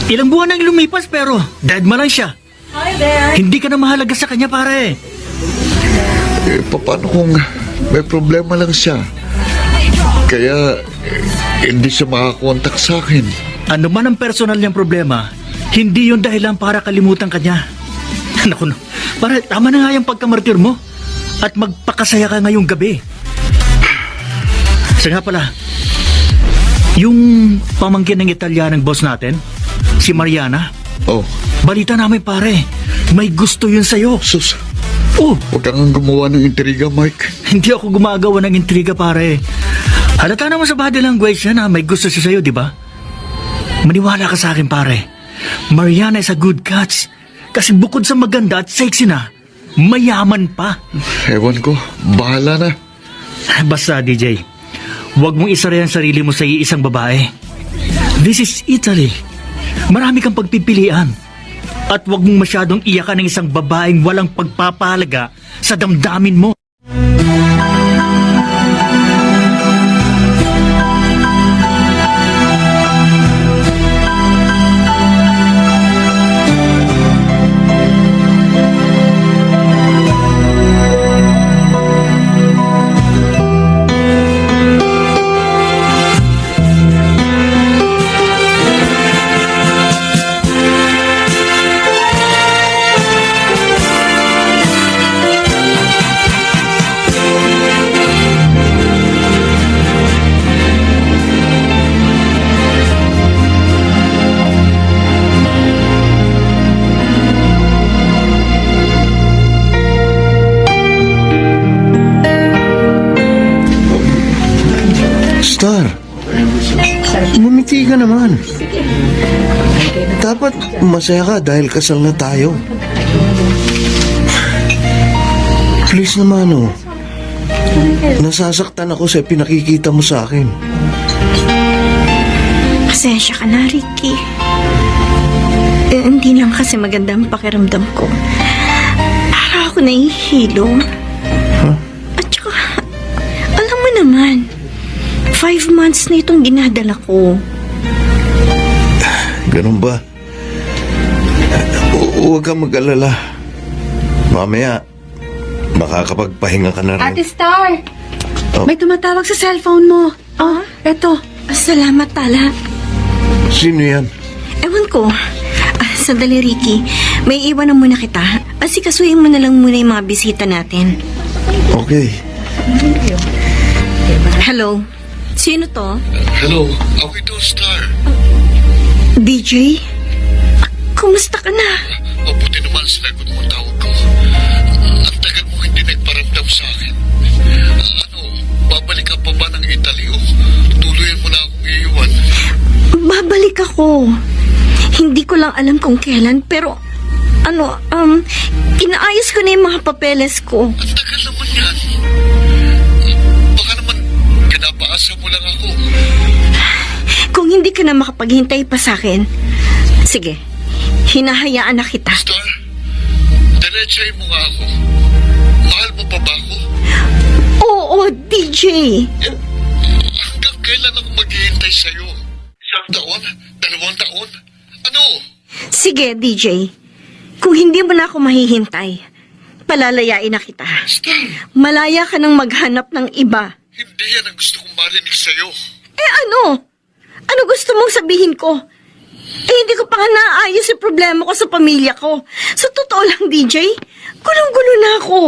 Ilang buwan nang lumipas pero dead ma lang siya. Hindi ka na mahalaga sa kanya, pare. Paano kung may problema lang siya? Kaya hindi siya makakontak sa akin. Ano man ang personal niyang problema, hindi yun dahilan para kalimutan ka niya. Naku, pare, tama na nga yung pagkamartir mo. At magpakasaya ka ngayong gabi. Sa nga pala, yung pamangkin ng Italianang boss natin, si Mariana. Oh, Balita namin, pare, may gusto yun sa'yo. sus, Oh, huwag kang gumawa ng intriga, Mike. hindi ako gumagawa ng intriga, pare. Halata naman sa body language niya na may gusto siya sa'yo, di ba? Maniwala ka sa akin, pare. Mariana is a good catch. Kasi bukod sa maganda at sexy na, mayaman pa. Ewan ko, bahala na. Basta, DJ, huwag mong isara ang sarili mo sa iisang babae. This is Italy. Marami kang pagpipilian. At huwag mong masyadong iyakan ng isang babaeng walang pagpapahalaga sa damdamin mo. ka naman. Dapat masaya ka dahil kasal na tayo. Please naman, oh. Nasasaktan ako sa pinakikita mo sa akin. Pasensya ka na, Ricky. Hindi lang kasi maganda ang pakiramdam ko. Para ako nahihilo. At saka, alam mo naman, 5 months na itong ginadala ko. Ganun ba? Huwag kang mag-alala. Mamaya, makakapagpahinga ka na rin. Ate Star! Oh. May tumatawag sa cellphone mo. Oh, eto. Salamat, Tala. Sino yan? Ewan ko. Sandali, Ricky. May iwan na muna kita. Asikasuhin mo na lang muna yung mga bisita natin. Okay. Hello? Sino to? Hello, ako ito, Star. DJ? Kumusta ka na? Mabuti naman sinagot mo ang tawag ko. Ang tagal mo hindi nagparamdam sa akin. Babalik ka pa ba ng Italy o tuluyan mo na akong iiwan? Babalik ako. Hindi ko lang alam kung kailan, pero inaayos ko na yung mga papeles ko. Ang tagal naman yan. Baka naman pinapaasa mo lang ako. Kung hindi ka na makapaghintay pa sa akin, sige, hinahayaan na kita. Star, diretsahin mo nga ako. Mahal mo pa ba ako? Oo, DJ. Hanggang kailan ako maghihintay sa'yo? 1 taon? 2 taon? Ano? Sige, DJ. Kung hindi mo na ako mahihintay, palalayain na kita. Star, Malaya ka nang maghanap ng iba. hindi yan ang gusto kong marinig sa'yo. Ano? Ano gusto mong sabihin ko? Hindi ko pa nga naayos yung problema ko sa pamilya ko. Sa totoo lang, DJ, gulong-gulo na ako.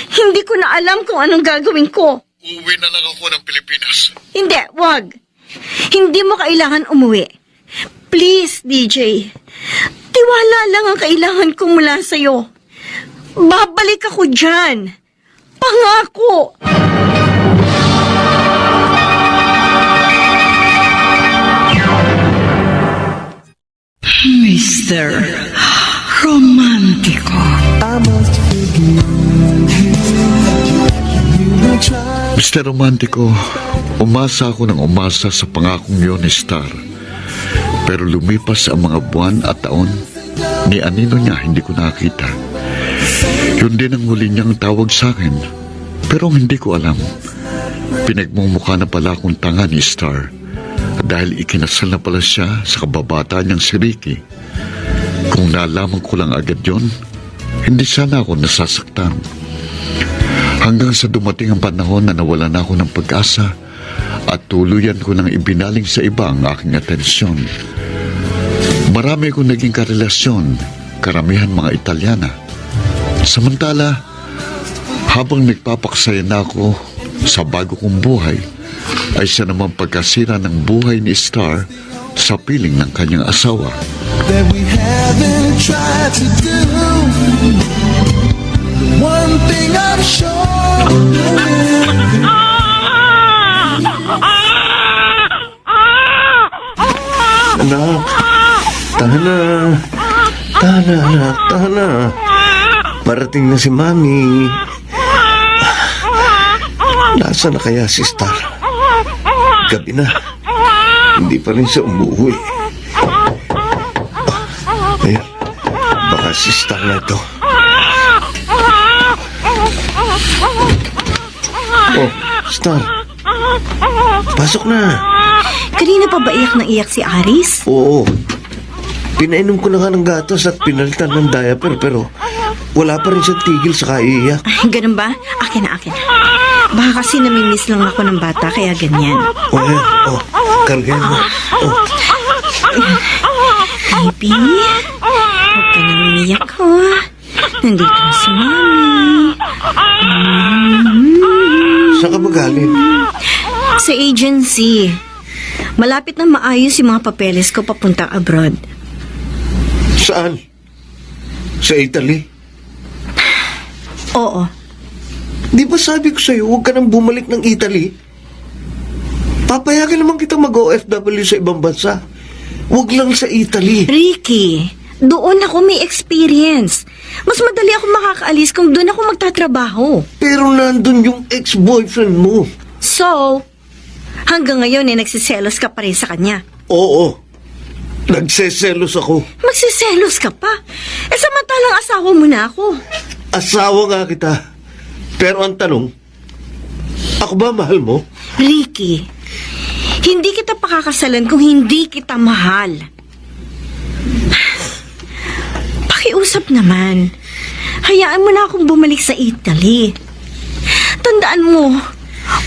Hindi ko na alam kung anong gagawin ko. Uuwi na lang ako ng Pilipinas. Hindi, wag. Hindi mo kailangan umuwi. Please, DJ. Tiwala lang ang kailangan ko mula sa'yo. Babalik ako dyan. Pangako. Mr. Romantico. Mr. Romantico, umasa ako ng umasa sa pangakong yun ni Star. Pero lumipas ang mga buwan at taon, ni anino niya hindi ko nakita. Yun din ang huli niyang tawag sa akin, pero hindi ko alam. Pinagmumukha na pala akong tanga ni Star dahil ikinasal na pala siya sa kababata niyang si Ricky. Kung nalaman ko lang agad yon, hindi sana ako nasasaktan. Hanggang sa dumating ang panahon na nawalan ako ng pag-asa at tuluyan ko nang ibinaling sa iba ang aking atensyon. Marami akong naging karelasyon, karamihan mga Italyana. Samantala, habang nagpapaksaya na ako sa bago kong buhay, ay siya naman pagkasira ng buhay ni Star sa piling ng kanyang asawa. That we haven't tried to do. One thing I'm sure. Anak, tahan na. Tahan na, anak, tahan na. Parating na si Mami. Nasaan na kaya si Star? Gabi na. Hindi pa rin siya umuwi. Ayun, baka si Star na ito. Oh, Star. Pasok na. Kanina pa ba iyak na iyak si Aris? Oo. Pinainom ko na nga ng gatas at pinalitan ng diaper pero wala pa rin siyang tigil sa kaiiyak. Ay, ganun ba? Akin na, akin. Baka kasi namimiss lang ako ng bata, kaya ganyan. O yan, kargayan mo. Baby, huwag ka nang umiyak, ha? Nandito na si Mami. Saan ka ba galing? Sa agency. Malapit na maayos yung mga papeles ko papuntang abroad. Saan? Sa Italy? Oo. Di ba sabi ko sa'yo, huwag ka nang bumalik ng Italy? Papayagan naman kita mag-OFW sa ibang bansa. Huwag lang sa Italy. Ricky, doon ako may experience. Mas madali ako makakaalis kung doon ako magtatrabaho. Pero nandun yung ex-boyfriend mo. So, hanggang ngayon nagsiselos ka pa rin sa kanya. Oo. Nagseselos ako. Magsiselos ka pa? Samantalang asawa mo na ako. Asawa nga kita. Pero ang tanong, ako ba mahal mo? Ricky, hindi kita pakakasalan kung hindi kita mahal. Pakiusap naman. Hayaan mo na akong bumalik sa Italy. Tandaan mo,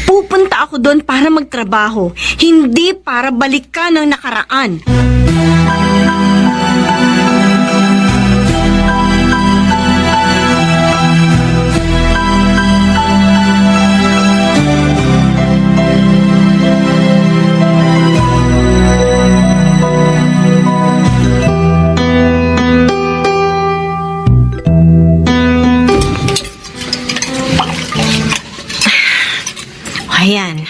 pupunta ako doon para magtrabaho, hindi para balikan ang nakaraan. Ayan.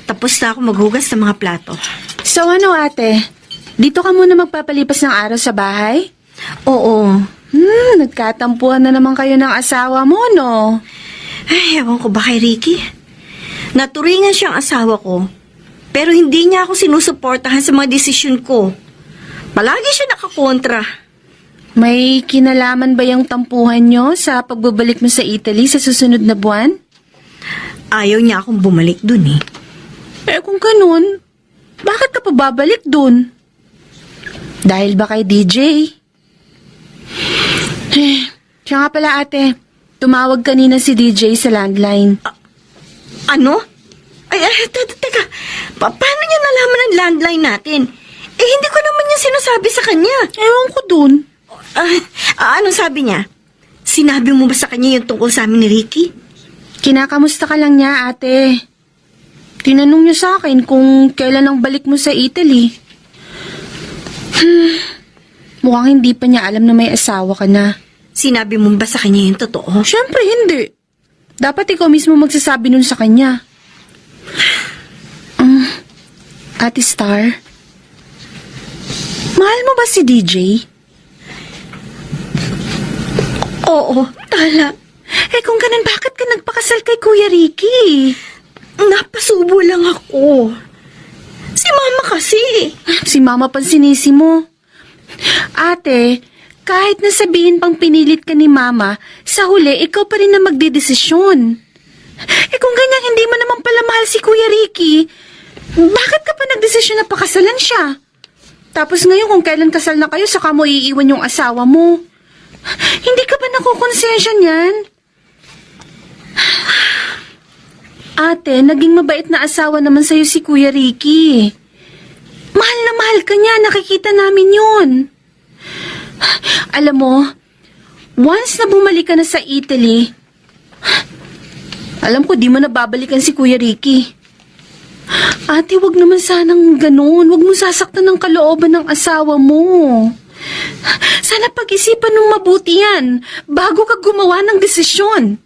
Tapos na ako maghugas ng mga plato. So ano ate? Dito ka muna magpapalipas ng araw sa bahay? Oo. Nagkatampuhan na naman kayo ng asawa mo, no? Ay, ewan ko ba kay Ricky? Naturingan siyang asawa ko. Pero hindi niya ako sinusuportahan sa mga desisyon ko. Palagi siya nakakontra. May kinalaman ba yung tampuhan nyo sa pagbabalik mo sa Italy sa susunod na buwan? Ayaw niya akong bumalik dun eh. Eh kung ganun, bakit ka pa babalik dun? Dahil ba kay DJ? Siya nga pala ate, tumawag kanina si DJ sa landline. Ano? Ay, teka. Paano niya nalaman ang landline natin? Eh, hindi ko naman niya sinasabi sa kanya. Ewan ko dun. Anong sabi niya? Sinabi mo ba sa kanya yung tungkol sa amin ni Ricky? Kinakamusta ka lang niya, ate. Tinanong niya sa akin kung kailan ang balik mo sa Italy. Mukhang hindi pa niya alam na may asawa ka na. Sinabi mo ba sa kanya yung totoo? Siyempre hindi. Dapat ikaw mismo magsasabi nun sa kanya. Ate Star, mahal mo ba si DJ? Oo, tala. Eh kung ganun, bakit ka nagpakasal kay Kuya Ricky? Napasubo lang ako. Si Mama kasi. Si Mama pang sinisi mo. Ate, kahit nasabihin pang pinilit ka ni Mama, sa huli, ikaw pa rin na magdedesisyon. Eh kung ganyan, hindi mo naman pala mahal si Kuya Ricky, bakit ka pa nagdesisyon na pakasalan siya? Tapos ngayon, kung kailan kasal na kayo, saka mo iiwan yung asawa mo. Hindi ka ba nakukonsensya niyan? Ate, naging mabait na asawa naman sa'yo si Kuya Ricky. Mahal na mahal ka niya, nakikita namin yun. Alam mo, once na bumalik ka na sa Italy, alam ko di mo na babalikan si Kuya Ricky. Ate, wag naman sanang ganun. Wag mo sasaktan ng kalooban ng asawa mo. Sana pag-isipan ng mabuti yan bago ka gumawa ng desisyon.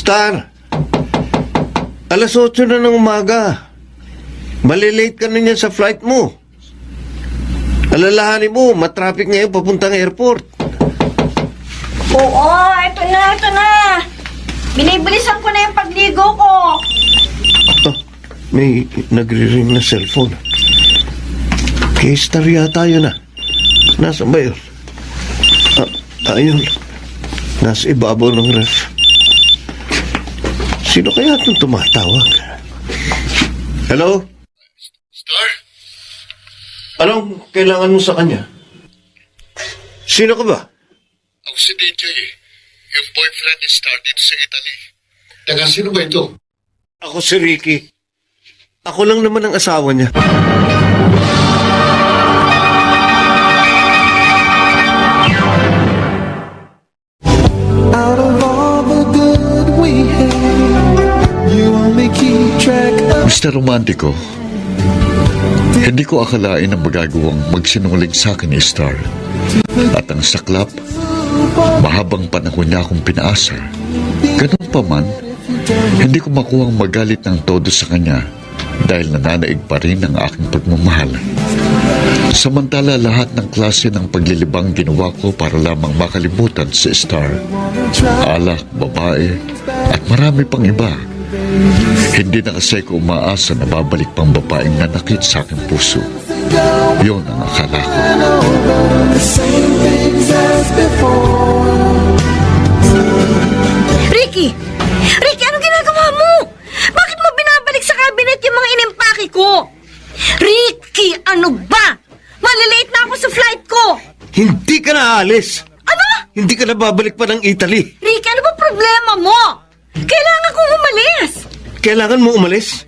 Star, alas 8 na ng umaga. Malilate ka na niyan sa flight mo. Alalahanin mo, matraffic ngayon papuntang airport. Oo, ito na. Binibilisan ko na yung pagligo ko. May nagre-ring na cellphone. Kay Star yata yun ah. Nasaan ba yun? Ayun. Nasa ibabaw ng ref. Sino kaya itong tumatawag? Hello? Star? Anong kailangan mo sa kanya? Sino ka ba? Ako si DJ. Yung boyfriend ni Star dito sa Italy. Taga sino ba ito? Ako si Ricky. Ako lang naman ang asawa niya. Mr. Romantico, hindi ko akalain na magagawang magsinungaling sa akin ni Star. At ang saklap, mahabang panahon niya akong pinaasa. Ganun pa man, hindi ko makuhang magalit ng todo sa kanya dahil nananaig pa rin ang aking pagmamahal. Samantala lahat ng klase ng paglilibang ginawa ko para lamang makalimutan si Star. Alak, babae, at marami pang iba. Hindi na kasi ko umaasa na babalik pang babaeng nanakit sa aking puso. Yun ang akala ko. Ricky! Ricky, anong ginagawa mo? Bakit mo binabalik sa cabinet yung mga inimpake ko? Ricky, ano ba? Malilate na ako sa flight ko! Hindi ka na aalis. Ano? Hindi ka na babalik pa ng Italy. Ricky, ano ba problema mo? Kailangan kong umalis! Kailangan mo umalis?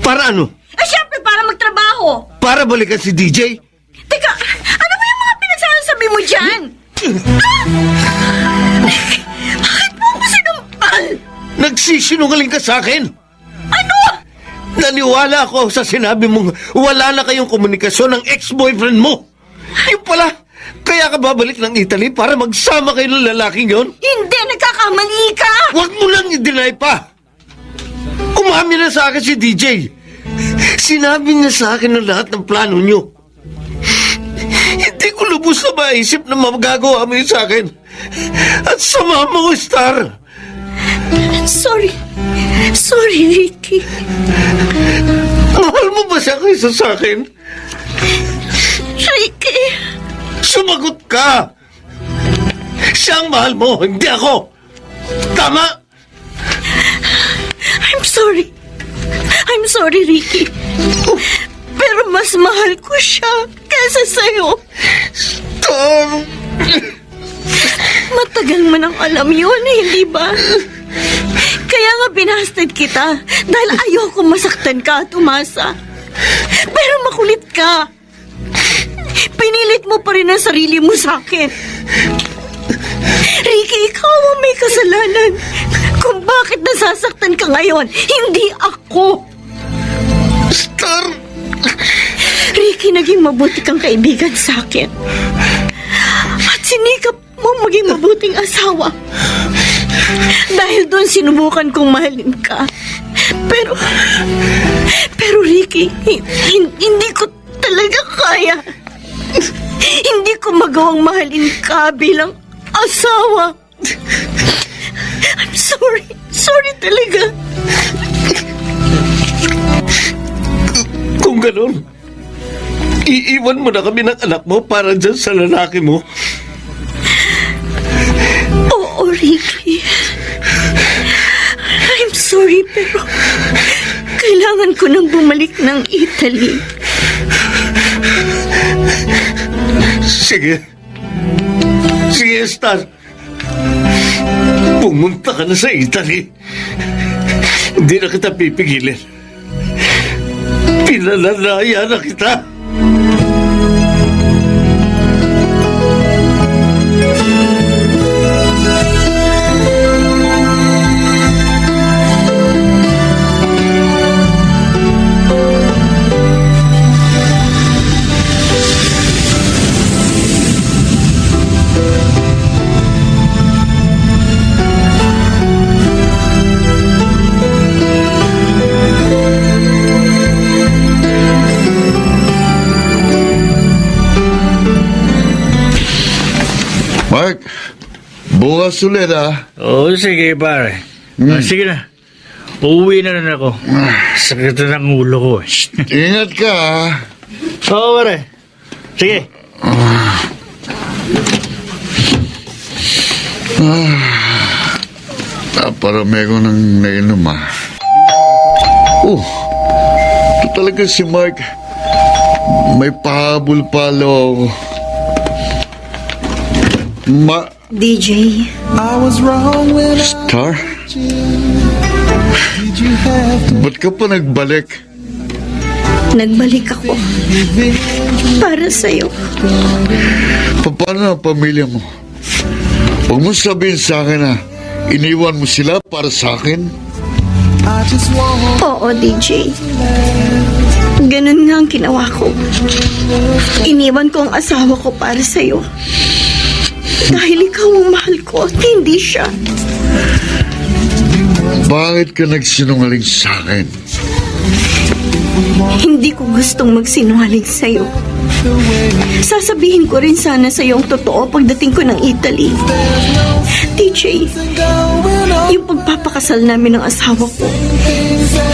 Para ano? Siyempre para magtrabaho! Para balikan si DJ? Teka, ano ba yung mga pinagsasabi mo dyan? Bakit mo ako sinampal? Nagsisinungaling ka sa akin? Ano? Naniwala ako sa sinabi mong wala na kayong komunikasyon ng ex-boyfriend mo. Yung pala, kaya ka babalik ng Italy para magsama kayo ng lalaking yon? Hindi, nagkakamali ka! Huwag mo lang i-deny pa! Umamin na sa akin si DJ. Sinabi niya sa akin ang lahat ng plano niyo. Hindi ko lubos na maisip na magagawa mo yun sa akin. At sama mo, Star. Sorry. Sorry, Ricky. Mahal mo ba siya kaysa sa akin? Ricky. Sumagot ka! Siya ang mahal mo, hindi ako! Tama! I'm sorry. I'm sorry, Ricky. Pero mas mahal ko siya kaysa sa'yo. Star! Matagal mo nang alam yun, hindi ba? Kaya nga binasted kita dahil ayoko masaktan ka at umasa. Pero makulit ka. Pinilit mo pa rin ang sarili mo sa akin. Ricky, ikaw ang may kasalanan kung bakit nasasaktan ka ngayon, hindi ako. Star! Ricky, naging mabuti kang kaibigan sa akin. At sinikap mong maging mabuting asawa. Dahil doon sinubukan kong mahalin ka. Pero Ricky, hindi ko talaga kaya. Hindi ko magawang mahalin ka bilang asawa. I'm sorry. Sorry talaga. Kung ganon, iiwan mo na kami ng anak mo para dyan sa lalaki mo. Oo, Ricky. I'm sorry, pero kailangan ko nang bumalik ng Italy. Sige. Sige, Star. Pumunta ka na sa Italy. Hindi na kita pipigilin. Pinalalaya na kita. Mark, bukas ulit Oo, sige pare. Sige na. Uuwi na rin ako. Sakit na ng ulo ko. Ingat ka Oo, pare. Sige. Naparami ko ng nainom ito talaga si Mark. May pahabol palo ako. DJ. I was wrong when Star? did you have to Ba't ka pa nagbalik? Nagbalik ako para sa'yo. Paano ang pamilya mo? Huwag mo sabihin sa akin na iniwan mo sila para sa akin. I just want Oo, DJ. Ganun nga ang ginawa ko. Iniwan ko ang asawa ko para sa'yo. Dahil ikaw ang mahal ko at hindi siya. Bakit ka nagsinungaling sa akin? Hindi ko gustong magsinungaling sa'yo. Sasabihin ko rin sana sa'yo ang totoo pagdating ko ng Italy. DJ, yung pagpapakasal namin ng asawa ko,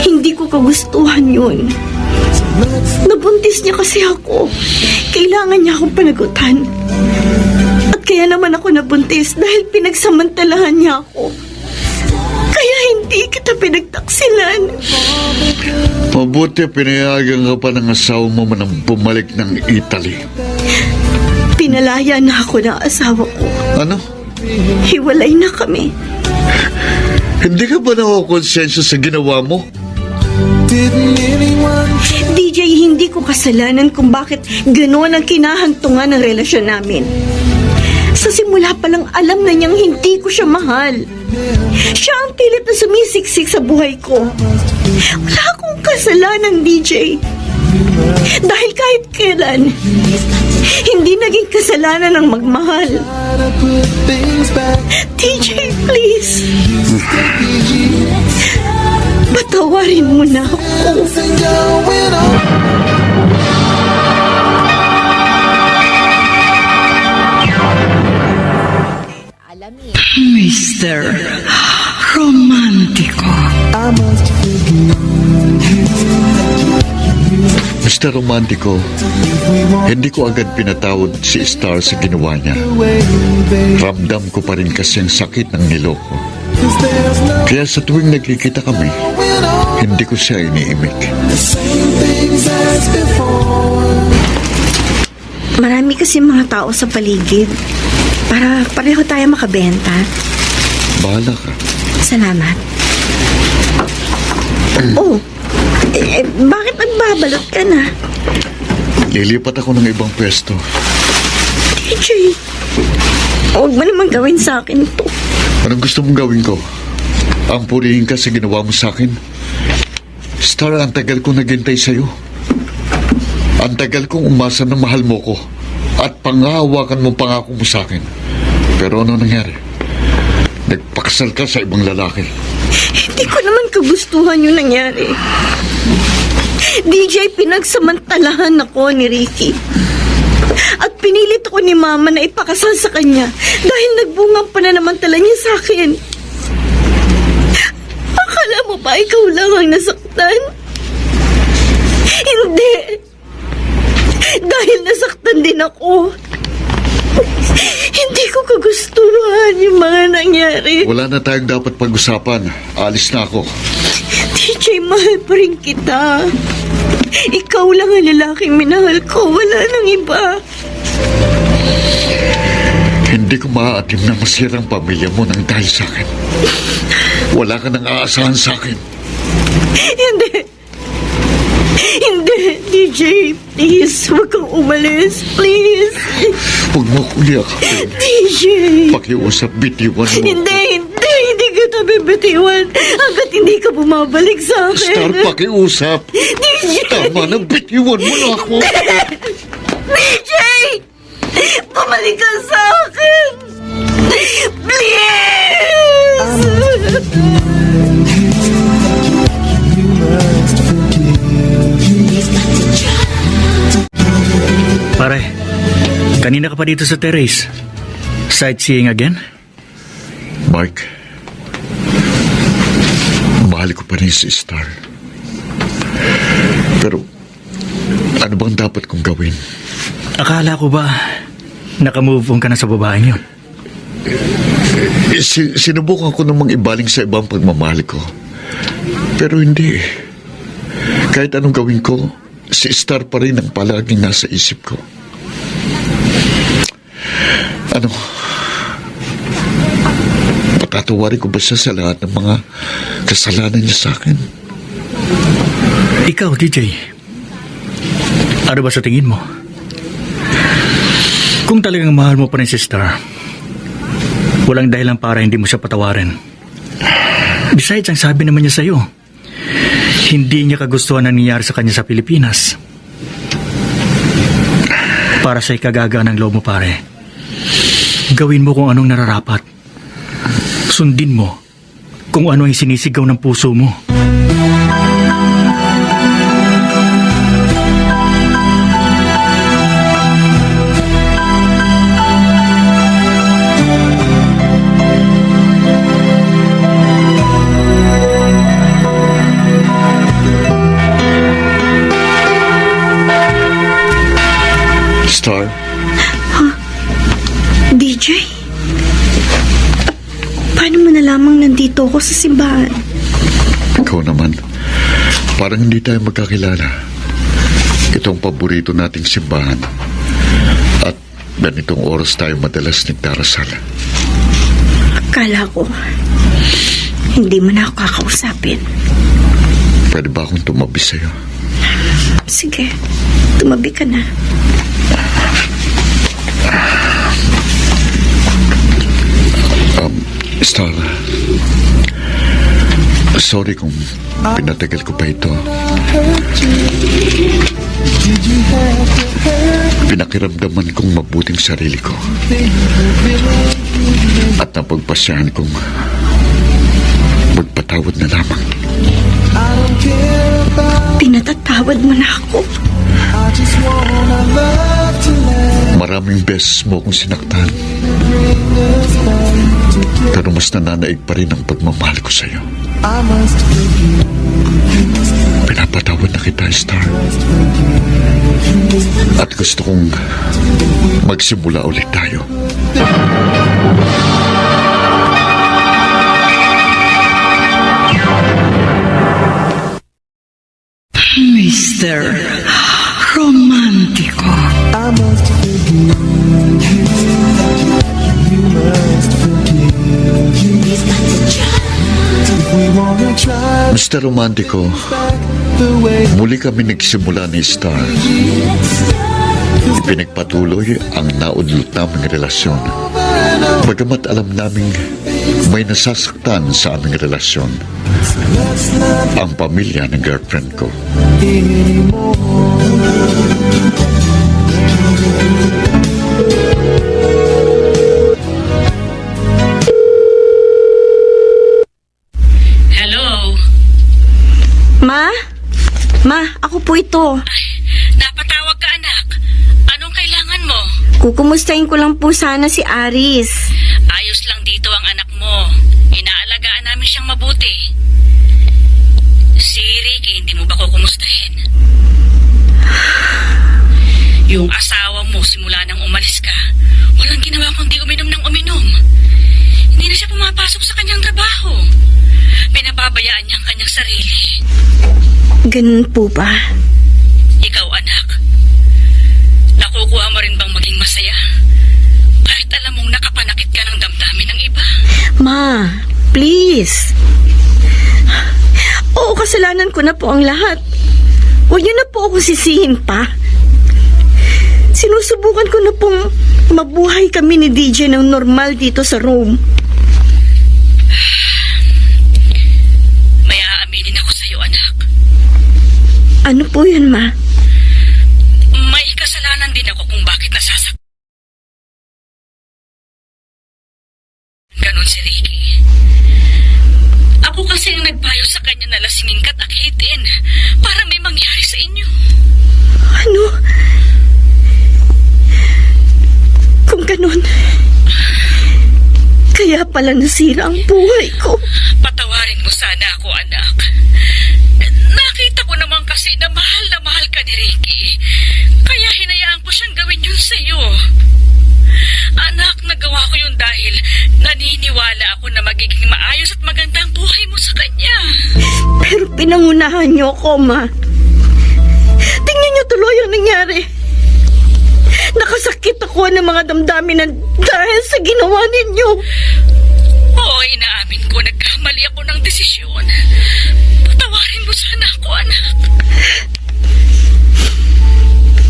hindi ko kagustuhan yun. Nabuntis niya kasi ako. Kailangan niya akong panagutan. At kaya naman ako nabuntis dahil pinagsamantalahan niya ako. Kaya hindi kita pinagtaksilan. Mabuti pinayagan ka pa ng asawa mo nang bumalik ng Italy. Pinalaya na ako ng asawa ko. Ano? Hiwalay na kami. Hindi ka ba nakukonsensya sa ginawa mo? didn't anyone DJ, hindi ko kasalanan kung bakit gano'n ang kinahantungan ng relasyon namin. Sa simula pa lang alam na niyang hindi ko siya mahal. Siya ang pilit na sumisiksik sa buhay ko. Wala akong kasalanan, DJ. Dahil kahit kailan, hindi naging kasalanan ng magmahal. to put things back? DJ, please. Patawarin mo na ako. Everything going on. Mr. Romántico. I must Mr. Romantico, hindi ko agad pinatawad si Star sa ginawa niya. Ramdam ko pa rin kasi ang sakit ng niloko. Kaya sa tuwing nagkikita kami, hindi ko siya iniimik. things as before. Marami kasi mga tao sa paligid. Para pareho tayo makabenta. Bahala ka. Salamat. Oh, bakit nagbabalot ka na? Lilipat ako ng ibang pwesto. DJ, huwag mo naman gawin sa akin to. Anong gusto mong gawin ko? Ang purihin ka sa ginawa mo sa akin? Star, ang tagal kong naghintay sa'yo. Ang tagal kong umasa na mahal mo ko at pangahawakan mo pangako mo sa akin. Pero ano nangyari? Nagpakasal ka sa ibang lalaki. Hindi ko naman kagustuhan yung nangyari. DJ, pinagsamantalahan ako ni Ricky. At pinilit ako ni Mama na ipakasal sa kanya dahil nagbunga ang pananamantala niya sa akin. Akala mo ba ikaw lang ang nasaktan? Hindi. Dahil nasaktan din ako. Hindi ko kagustuhan yung mga nangyari. Wala na tayong dapat pag-usapan. Alis na ako. DJ, mahal pa rin kita. Ikaw lang ang lalaking minahal ko. Wala nang iba. Hindi ko maaatim na masirang pamilya mo nang dahil sa akin. Wala ka nang aasahan sa akin. Hindi. Hindi, DJ. Please, huwag kang umalis. Please. Huwag mo akong yakapin. DJ. Pakiusap, bitiwan mo. Hindi kita bibitiwan hanggat hindi ka bumabalik sa akin. Star, pakiusap. DJ. Tama na, bitiwan mo na ako. DJ! Bumalik ka sa akin! Please! Pare, kanina ka pa dito sa terrace. Sightseeing again? Mark, mahal ko pa rin si Star. Pero, ano bang dapat kong gawin? Akala ko ba nakamove on ka na sa babaeng yun? Sinubukan ko namang ibaling sa ibang pagmamahal ko. Pero hindi. Kahit anong gawin ko, si Star pa rin ang palaging nasa isip ko. Ano? Patatawarin ko ba siya sa lahat ng mga kasalanan niya sa akin? Ikaw, DJ. Ano ba sa tingin mo? Kung talagang mahal mo pa rin si Star, walang dahilan para hindi mo siya patawarin. Besides, ang sabi naman niya sa'yo, hindi niya kagustuhan ang nangyayari sa kanya sa Pilipinas. Para sa ikagagaan ng loob mo, pare, gawin mo kung anong nararapat. Sundin mo kung ano ang sinisigaw ng puso mo. Star, DJ? Paano mo nalamang nandito ako sa simbahan? ikaw naman. Parang hindi tayo magkakilala. Itong paborito nating simbahan. At ganitong oras tayo madalas nagdarasal. Akala ko, hindi mo na ako kakausapin. Pwede ba akong tumabi sa'yo? Sige, tumabi ka na. Star, sorry kung pinatagal ko pa ito. Pinakiramdaman kong mabuting sarili ko. At napagpasyahan kong magpatawad na lamang. Pinatatawad mo na ako. Maraming beses mo akong sinaktan. Pero mas nananaig pa rin ang pagmamahal ko sa'yo. Pinapatawad na kita, Star. At gusto kong magsimula ulit tayo. Mr. Romántico. I must forgive. You must forgive. If we wanna try Mr. Romantico, back the way muli kami nagsimula ni Star. Ipinagpatuloy ang naudlot naming relasyon. Bagamat alam naming may nasasaktan sa aming relasyon, ang pamilya ng girlfriend ko. Hello? Ma? Ma, ako po ito. Napatawag ka, anak. Anong kailangan mo? Kukumustahin ko lang po sana si Aris. Ayos lang dito ang anak mo. Inaalagaan namin siyang mabuti. Si Ricky, hindi mo ba kukumustahin? Yung asawa mo, simula nang umalis ka, walang ginawa kundi uminom ng uminom. Hindi na siya pumapasok sa kanyang trabaho. Pinababayaan niya ang kanyang sarili. Ganun po ba? Ikaw, anak, nakukuha mo rin bang maging masaya? Kahit alam mong nakapanakit ka ng damdamin ng iba. Ma, please. Oo, kasalanan ko na po ang lahat. Huwag niyo na po ako sisihin pa. Sinusubukan ko na pong mabuhay kami ni DJ ng normal dito sa Rome. May aaminin ako sa'yo, anak. Ano po yun, Ma? May kasalanan din ako kung bakit nasasak. Ganon si Ricky. Ako kasi ang nagpayo sa kanya na lasingin ka't akitin para may mangyari sa inyo. Ano? Kung ganun, kaya pala nasira ang buhay ko. Patawarin mo sana ako, anak. Nakita ko naman kasi na mahal ka ni Ricky. Kaya hinayaan ko siyang gawin yun sa'yo. Anak, nagawa ko yun dahil naniniwala ako na magiging maayos at magandang buhay mo sa kanya. Pero pinangunahan niyo ako, Ma. Tingnan niyo tuloy ang nangyari. Nakasakit ako ng mga damdamin dahil sa ginawa ninyo. Oo, inaamin ko, nagkamali ako ng desisyon. Patawarin mo sana ako, anak.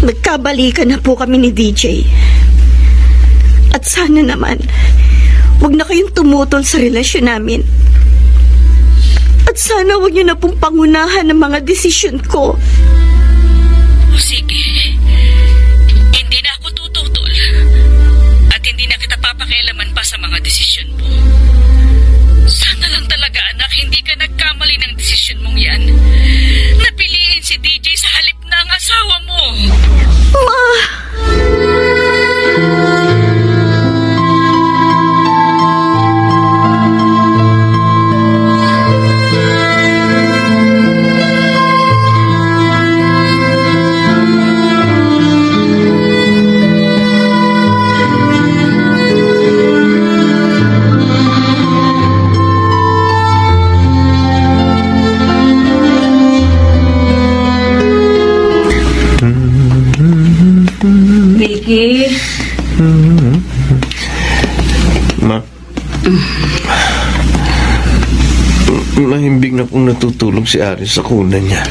Nagkabalikan na po kami ni DJ. At sana naman, wag na kayong tumutol sa relasyon namin. At sana huwag niyo na pong pangunahan ng mga desisyon ko. O sige, hindi na ako tututol. At hindi na kita papakialaman pa sa mga desisyon mo. Sana lang talaga, anak, hindi ka nagkamali ng desisyon mong yan. Napiliin si DJ sa halip na ang asawa mo. Ma! Ricky, Ma? Mahimbing na pong natutulog si Aris sa kunan niya.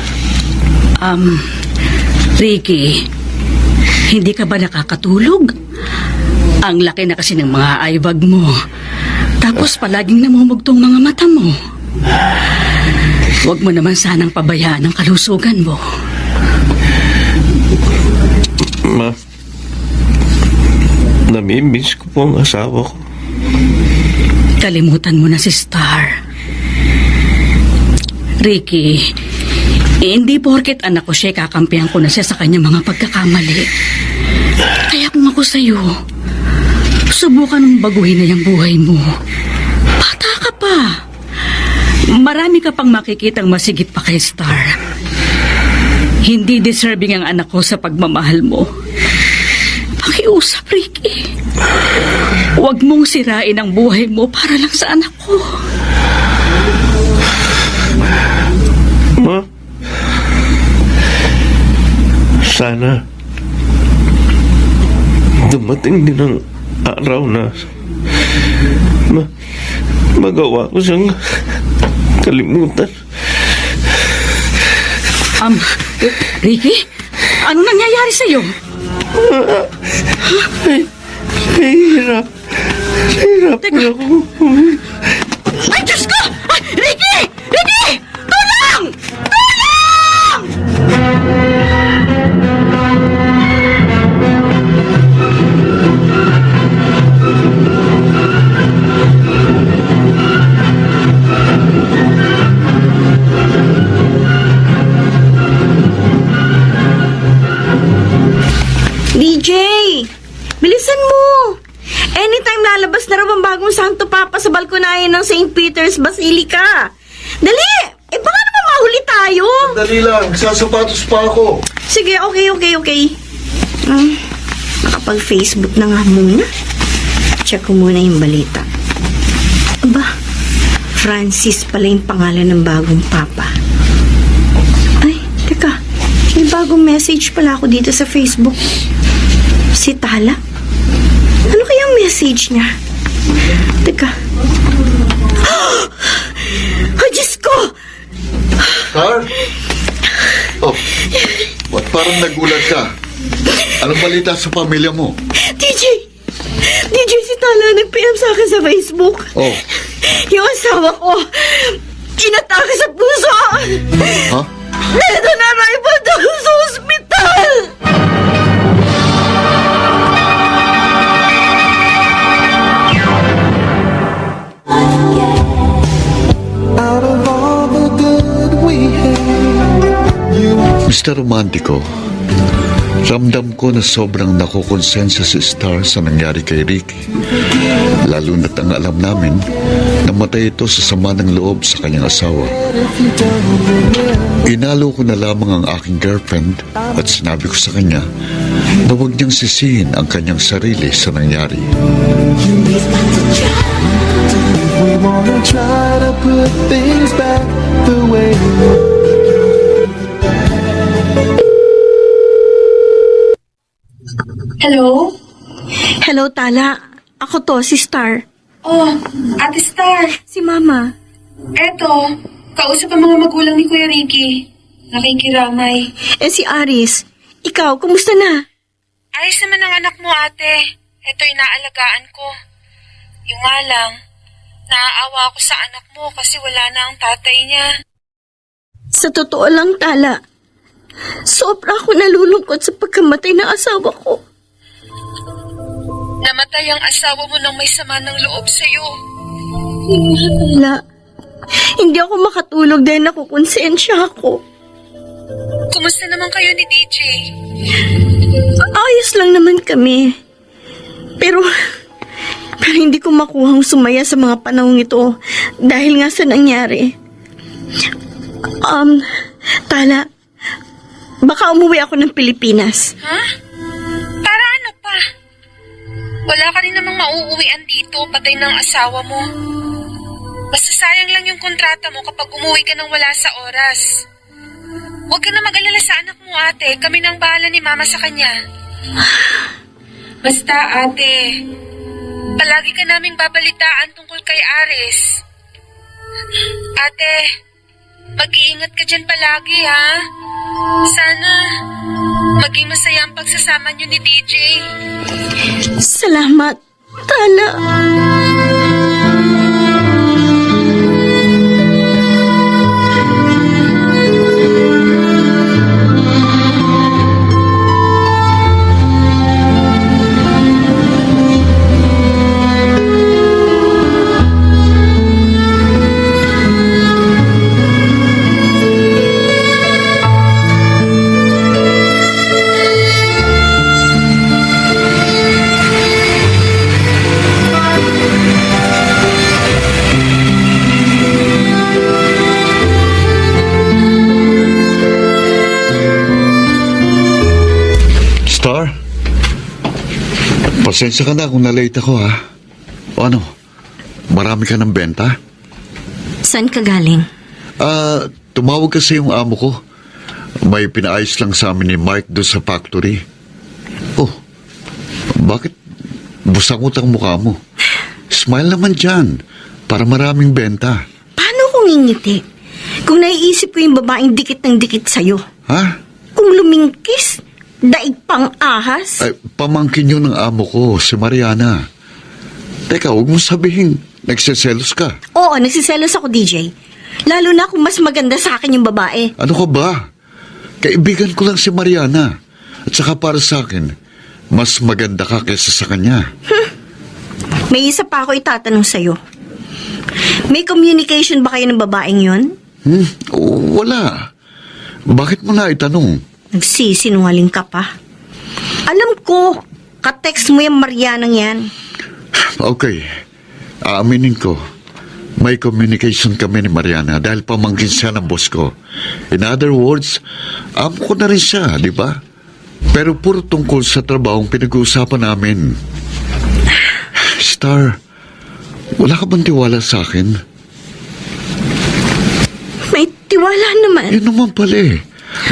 Ricky, hindi ka ba nakakatulog? Ang laki na kasi ng mga eyebag mo. Tapos palaging namumugtong mga mata mo. Huwag mo naman sanang pabayaan ang kalusugan mo. Ma, namimiss ko po ang asawa ko. Kalimutan mo na si Star. Ricky, hindi porket anak ko siya, kakampihan ko na siya sa kanyang mga pagkakamali. Kaya kung ako sa'yo, subukan mong baguhin na yung buhay mo. Bata ka pa. Marami ka pang makikitang masigit pa kay Star. Hindi deserving ang anak ko sa pagmamahal mo. Pakiusap, Ricky. Huwag mong sirain ang buhay mo para lang sa anak ko. Ma, sana dumating din ang araw na magawa ko siyang kalimutan. Ricky? Ano nangyayari sa'yo? Hirap Teka. na ako. Ay, Diyos ko! Ay, Ricky! Ricky! Tulong! Tulong! DJ! Bilisan mo! Anytime lalabas na raw ang bagong Santo Papa sa balkonayan ng St. Peter's Basilica. Dali! Eh baka naman mahuli tayo. Dali lang, sasapatos pa ako. Sige, okay. Nakapag-Facebook na nga muna. Check ko muna yung balita. Aba, Francis pala yung pangalan ng bagong Papa. Ay, teka. May bagong message pala ako dito sa Facebook. Si Tala? Ano kayang message niya? Teka. Oh, Diyos ko! Star? Oh, ba't parang nagulat ka? Anong balita sa pamilya mo? DJ, si Tala nag-PM sa akin sa Facebook. Oh. Yung asawa ko, inatake sa puso. Ha? Dito na naipunta sa ospital. Out of all the good we had, you Mr. Romantico, ramdam ko na sobrang nakukonsensya si Star sa nangyari kay Ricky. Lalo na't ang alam namin, namatay ito sa sama ng loob sa kanyang asawa. Inalo ko na lamang ang aking girlfriend at sinabi ko sa kanya na huwag niyang sisihin ang kanyang sarili sa nangyari. we wanna try to put things back the way. Hello? Hello, Tala. Ako to, si Star. Oh, Ate Star. Si Mama. Eto, kausap ang mga magulang ni Kuya Ricky. Nakikiramay. Eh, si Aris. Ikaw, kumusta na? Ayos naman ang anak mo, ate. Eto, inaalagaan ko. Yung nga lang, Naaawa ako sa anak mo kasi wala na ang tatay niya. Sa totoo lang, Tala, sobra ako nalulungkot sa pagkamatay ng asawa ko. Namatay ang asawa mo nang may sama ng loob sa'yo. Tala, hindi ako makatulog dahil nakukonsensya ako. Kumusta naman kayo ni DJ? Ayos lang naman kami. Pero hindi ko makuhang sumaya sa mga panahong ito dahil nga sa nangyari. Tala, baka umuwi ako ng Pilipinas. Ha? Para ano pa? Wala ka rin namang mauuwian dito, patay ng asawa mo. Masasayang lang yung kontrata mo kapag umuwi ka nang wala sa oras. Huwag ka na mag-alala sa anak mo, ate. Kami nang bahala ni mama sa kanya. Basta, ate, palagi ka naming babalitaan tungkol kay Aris. Ate, mag-iingat ka dyan palagi, ha? Sana maging masaya ang pagsasama niyo ni DJ. Salamat, Tala. Star? Pasensya ka na kung na-late ako, ha? O ano? Marami ka ng benta? Saan ka galing? Tumawag kasi yung amo ko. May pinaayos lang sa amin ni Mark doon sa factory. Oh, bakit busangot ang mukha mo? Smile naman dyan, para maraming benta. Paano kung ngingiti? Kung naiisip ko yung babaeng dikit ng dikit sa'yo. Ha? Kung lumingkis, daig pang ahas. Ay, pamangkin yun ng amo ko, si Mariana. Teka, huwag mo sabihin, nagseselos ka. Oo, nagsiselos ako, DJ. Lalo na kung mas maganda sa akin yung babae. Ano ka ba? Kaibigan ko lang si Mariana. At saka para sa akin, mas maganda ka kaysa sa kanya. May isa pa ako itatanong sa'yo. May communication ba kayo ng babaeng yon? Wala. Bakit mo na itanong? Nagsisinungaling ka pa. Alam ko, ka-text mo yung Marianang yan. Okay, aaminin ko. May communication kami ni Mariana dahil pamangkin siya ng boss ko. In other words, amo ko na rin siya, di ba? Pero puro tungkol sa trabahong pinag-uusapan namin. Star, wala ka bang tiwala sa akin? May tiwala naman. Yun naman pala eh.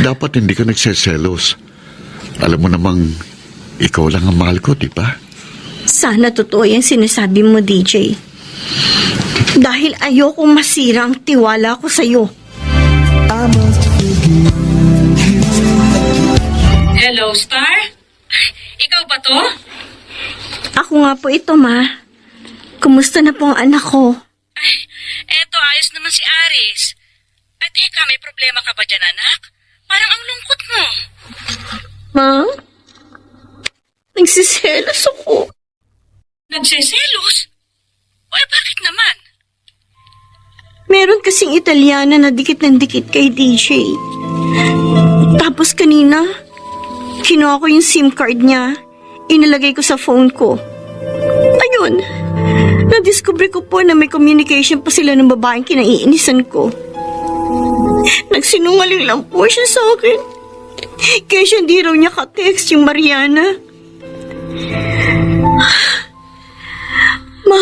Dapat hindi ka nagseselos. Alam mo namang, ikaw lang ang mahal ko, di ba? Sana totoo yung sinasabi mo, DJ. Dahil ayoko masira ang tiwala ko sa'yo. I must forgive. Hello, Star? Ikaw ba to? Ako nga po ito, Ma. Kumusta na po ang anak ko? Eto, ayos naman si Aris. At teka, may problema ka ba dyan, anak? Parang ang lungkot mo. Ma? Nagsiselos ako. Nagseselos? Ay, bakit naman? Meron kasing Italiana na dikit ng dikit kay DJ. Tapos kanina, kinuha ko yung SIM card niya. Inilagay ko sa phone ko. Ayun, nadiskubre ko po na may communication pa sila ng babaeng kinaiinisan ko. Nagsinungaling lang po siya sa akin. Kaya siya hindi raw niya ka-text yung Mariana. Ma,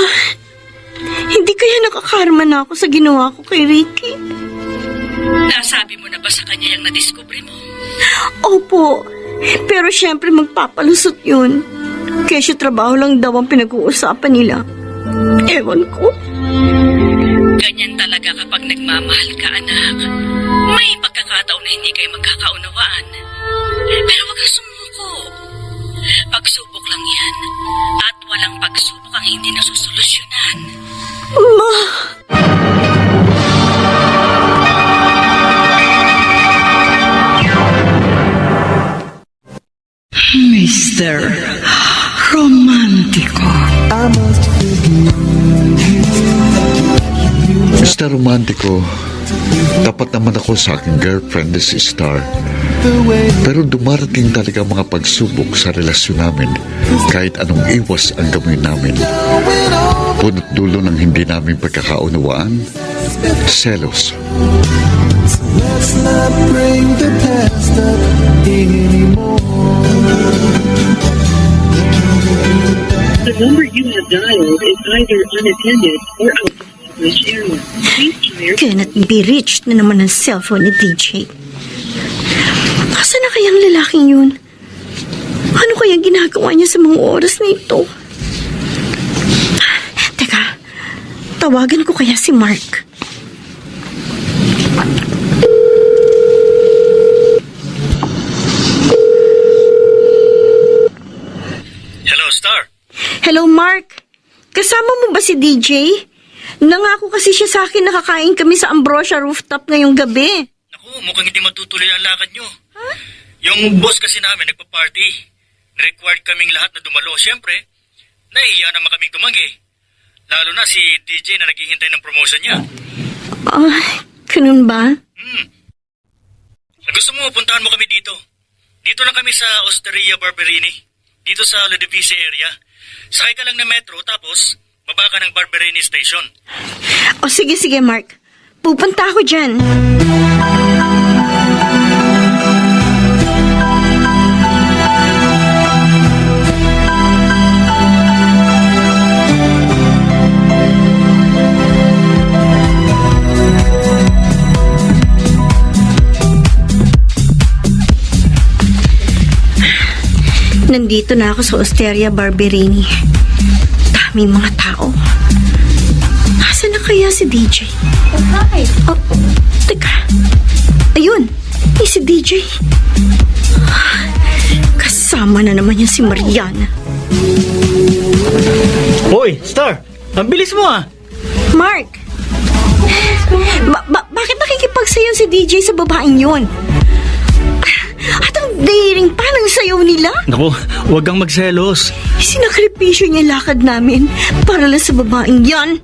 hindi kaya nakakarma na ako sa ginawa ko kay Ricky? Nasabi mo na ba sa kanya yung nadiskubre mo? Opo, pero syempre magpapalusot yun. Kesyo trabaho lang daw ang pinag-uusapan nila. Ewan ko. Ganyan talaga kapag nagmamahal ka, anak. May pagkakataon na hindi kayo magkakaunawaan. Pero wag kang sumuko. Pagsubok lang yan. At walang pagsubok ang hindi nasusolusyonan. Ma, Mr. Romántico. I must forgive Mr. Romantico, dapat naman ako sa aking girlfriend na si Star. the way Pero dumarating talaga mga pagsubok sa relasyon namin kahit anong iwas ang gawin namin. Punot dulo ng hindi namin pagkakaunawaan, selos. let's not bring the past up anymore. The number you have dialed is either unattended or out of coverage area. Please try your Cannot be reached na naman ang cellphone ni DJ. Nasaan na kayang lalaking yun? Ano kayang ginagawa niya sa mga oras na ito? Teka, tawagan ko kaya si Mark. Hello, Star. Hello, Mark. Kasama mo ba si DJ? Nangako kasi siya sa akin na kakain kami sa Ambrosia rooftop ngayong gabi. Naku, mukhang hindi matutuloy ang lakad nyo. Yung boss kasi namin nagpa-party. Required kaming lahat na dumalo. Siyempre, nahihiya naman kaming tumanggi. Lalo na si DJ na naghihintay ng promotion niya. Ganun ba? Gusto mo, puntahan mo kami dito. Dito lang kami sa Osteria Barberini. Dito sa Ludovisi area. Sakay ka lang ng metro, tapos baba ka ng Barberini Station. O sige, Mark. Pupunta ako dyan. Nandito na ako sa Osteria Barberini. Daming mga tao. Nasaan na kaya si DJ? Oh, teka. Ayun, si DJ. Kasama na naman yan si Mariana. Hoy, Star! Ang bilis mo ah! Mark! Bakit nakikipagsayaw si DJ sa babaeng yun? At ang daring pa ng sayaw nila? Naku, huwag kang magselos. Sinakripisyo niya lakad namin para lang sa babaeng yan.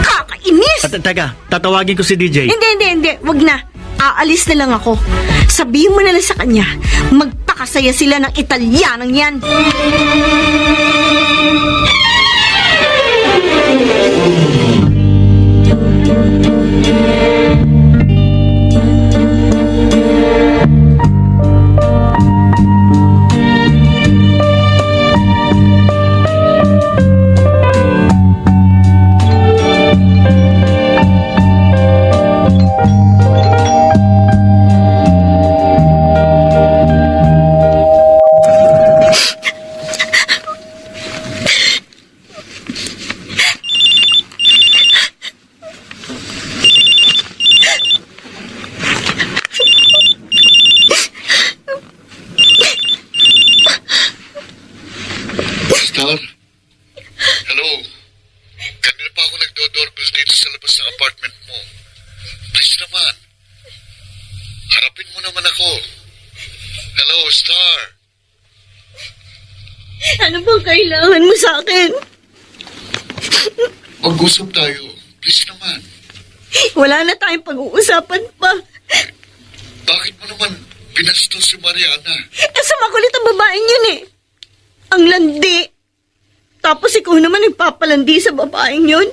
Kakainis! At taga, tatawagin ko si DJ. Hindi. Wag na. Aalis na lang ako. Sabihin mo na lang sa kanya, magpakasaya sila ng Italianang yan. Star? Hello? Kanina pa ako nagdo-doorbell dito sa labas ng apartment mo. Please naman. Harapin mo naman ako. Hello, Star? Ano bang kailangan mo sa akin? Mag-usap tayo. Please naman. Wala na tayong pag-uusapan pa. Bakit mo naman binastos si Mariana? Kasi makulit ang babaeng yun eh. Ang landi. Tapos ikaw naman nagpapalandi sa babaeng yun.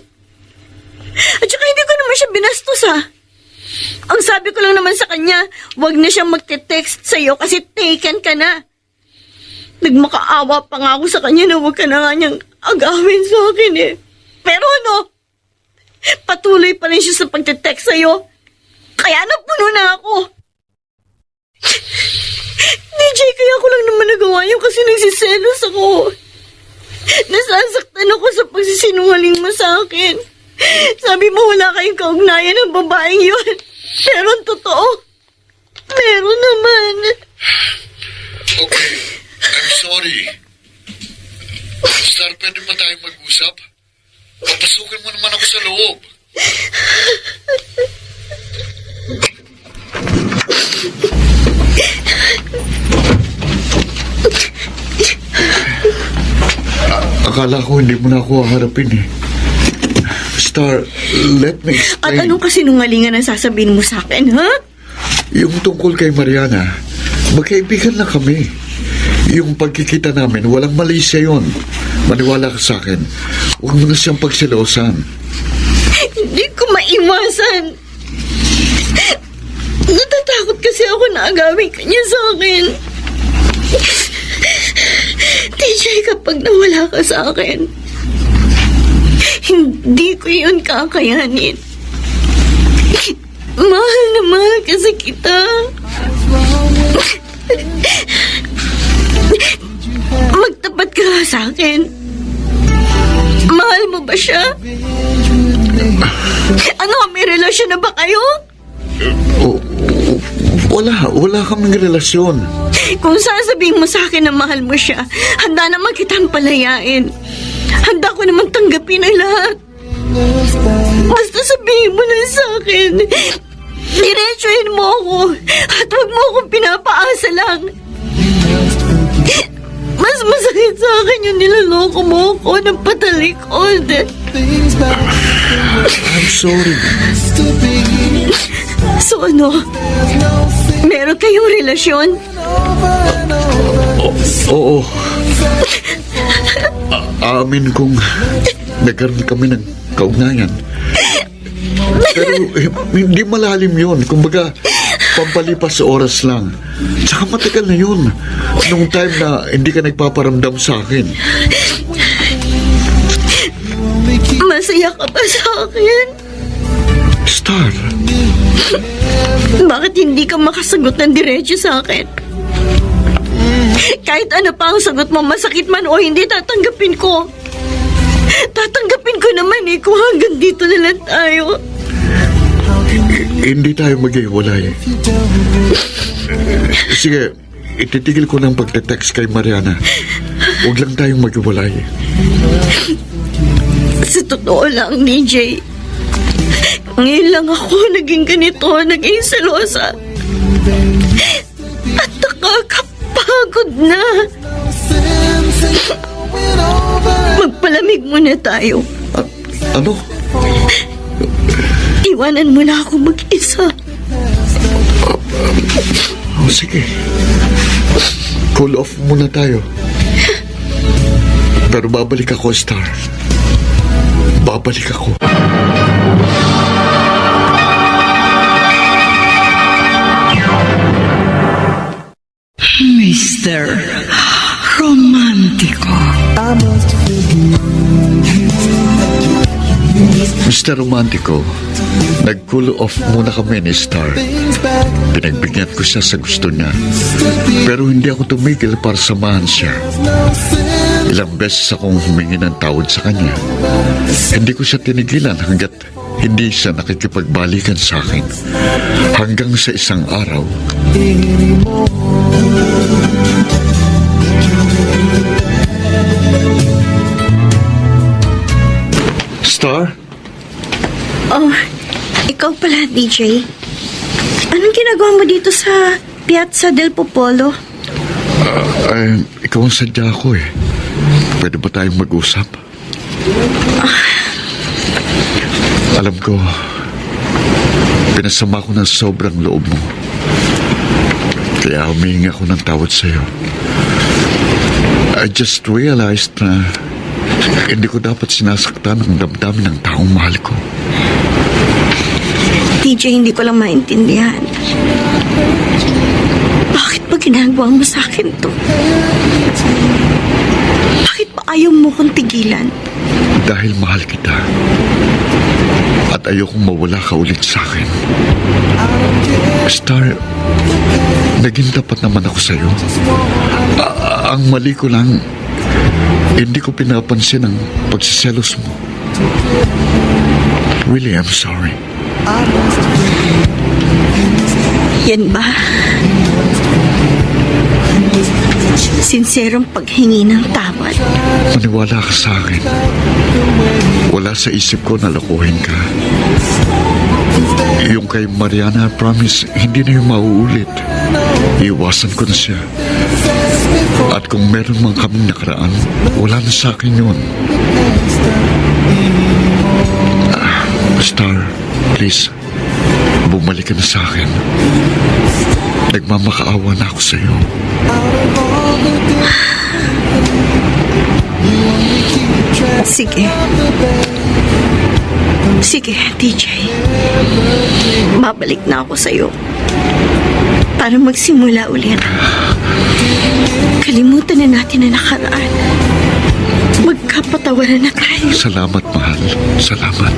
At saka hindi ko naman siya binastos ha. Ang sabi ko lang naman sa kanya, wag na siyang magte-text sa'yo kasi taken ka na. Nagmakaawa pa nga ako sa kanya na wag ka na nga niyang agawin sa akin eh. Pero ano, patuloy pa rin siya sa pagte-text sa'yo. Kaya napuno na ako. DJ, kaya ko lang naman nagawa yun kasi nagsiselos ako. Nasasaktan ako sa pagsisinungaling mo sa akin. Sabi mo wala kayong kaugnayan ng babaeng yun. Pero ang totoo, meron naman. Okay, I'm sorry. Star, pwede pa tayong mag-usap? Papasukin mo naman ako sa loob. Akala ko hindi mo na ako haharapin eh. Star, let me At explain. anong kasinungalingan ang sasabihin mo sa akin, ha? Yung tungkol kay Mariana, magkaibigan lang kami. Yung pagkikita namin, walang mali siya yun. Maniwala ka sa akin. Huwag mo na siyang pagsilosan. Hindi ko maiwasan. Natatakot kasi ako na agawin ka niya sa akin. TJ, kapag nawala ka sa akin, hindi ko yun kakayanin. Mahal na mahal kasi kita. Magtapat ka nga sa akin. Mahal mo ba siya? Ano, may relasyon na ba kayo? Wala kaming relasyon. Kung sasabihin mo sa akin na mahal mo siya, handa naman kitang palayain. Handa ko naman tanggapin ang lahat. Basta sabihin mo lang sa akin. Diretsuhin mo ako at huwag mo akong pinapaasa lang. Mas masakit sa akin yung nilaloko mo ako ng patalikod. I'm sorry. So ano? Meron kayong relasyon? Oo. Amin kung nagkaroon kami ng kaugnayan. Pero hindi malalim yun. Kumbaga, pampalipas sa oras lang. Tsaka matagal na yun. Nung time na hindi ka nagpaparamdam sa akin. Masaya ka ba sa akin? Star, Bakit hindi ka makasagot ng diretso sa akin? Kahit ano pa ang sagot mo, masakit man o hindi, tatanggapin ko. Tatanggapin ko naman kung hanggang dito na lang tayo. hindi tayo maghiwalay. Sige, ititigil ko ng pagte-text kay Mariana. Huwag lang tayong maghiwalay. Sa totoo lang, DJ, ngayon lang ako naging ganito, naging selosa. At nakakapagod na. Magpalamig muna tayo. Ano? Iwanan mo na ako mag-isa. Sige. Cool off muna tayo. Pero babalik ako, Star. Babalik ako. Mr. Romántico. Mr. Romantico, nag-cool off muna kami ni Star. Pinagbigyan ko siya sa gusto niya. Pero hindi ako tumigil para samahan siya. Ilang beses akong humingi ng tawad sa kanya. Hindi ko siya tinigilan hanggat hindi siya nakikipagbalikan sa akin. Hanggang sa isang araw, Star? Oh, ikaw pala, DJ. Anong ginagawa mo dito sa Piazza del Popolo? Ikaw ang sadya ko eh. Pwede ba tayong mag-usap? Alam ko, pinasama ko ng sobrang loob mo. Kaya humihingi ako ng tawad sa'yo. I just realized na hindi ko dapat sinasaktan ang damdamin ng taong mahal ko. DJ, hindi ko lang maintindihan. Bakit ba ginagawa mo sa akin to? Bakit ba ayaw mo kong tigilan? Dahil mahal kita. At ayokong mawala ka ulit sa akin. Star, naging tapat naman ako sa'yo. Ang mali ko lang, hindi ko pinapansin ang pagsiselos mo. Really, I'm sorry. Yan ba? Sinserong paghingi ng tawad. Maniwala ka sa akin. Wala sa isip ko na lokohin ka. Yung kay Mariana, I promise, hindi na yung mauulit. Iwasan ko na siya. At kung meron man kaming nakaraan, wala na sa akin yun. Star, please, bumalik ka na sa akin. Nagmamakaawa na ako sa iyo. Sige. Sige, DJ. Babalik na ako sa'yo. Para magsimula ulit. Kalimutan na natin na nakaraan. Magkapatawaran na tayo. Salamat, mahal. Salamat.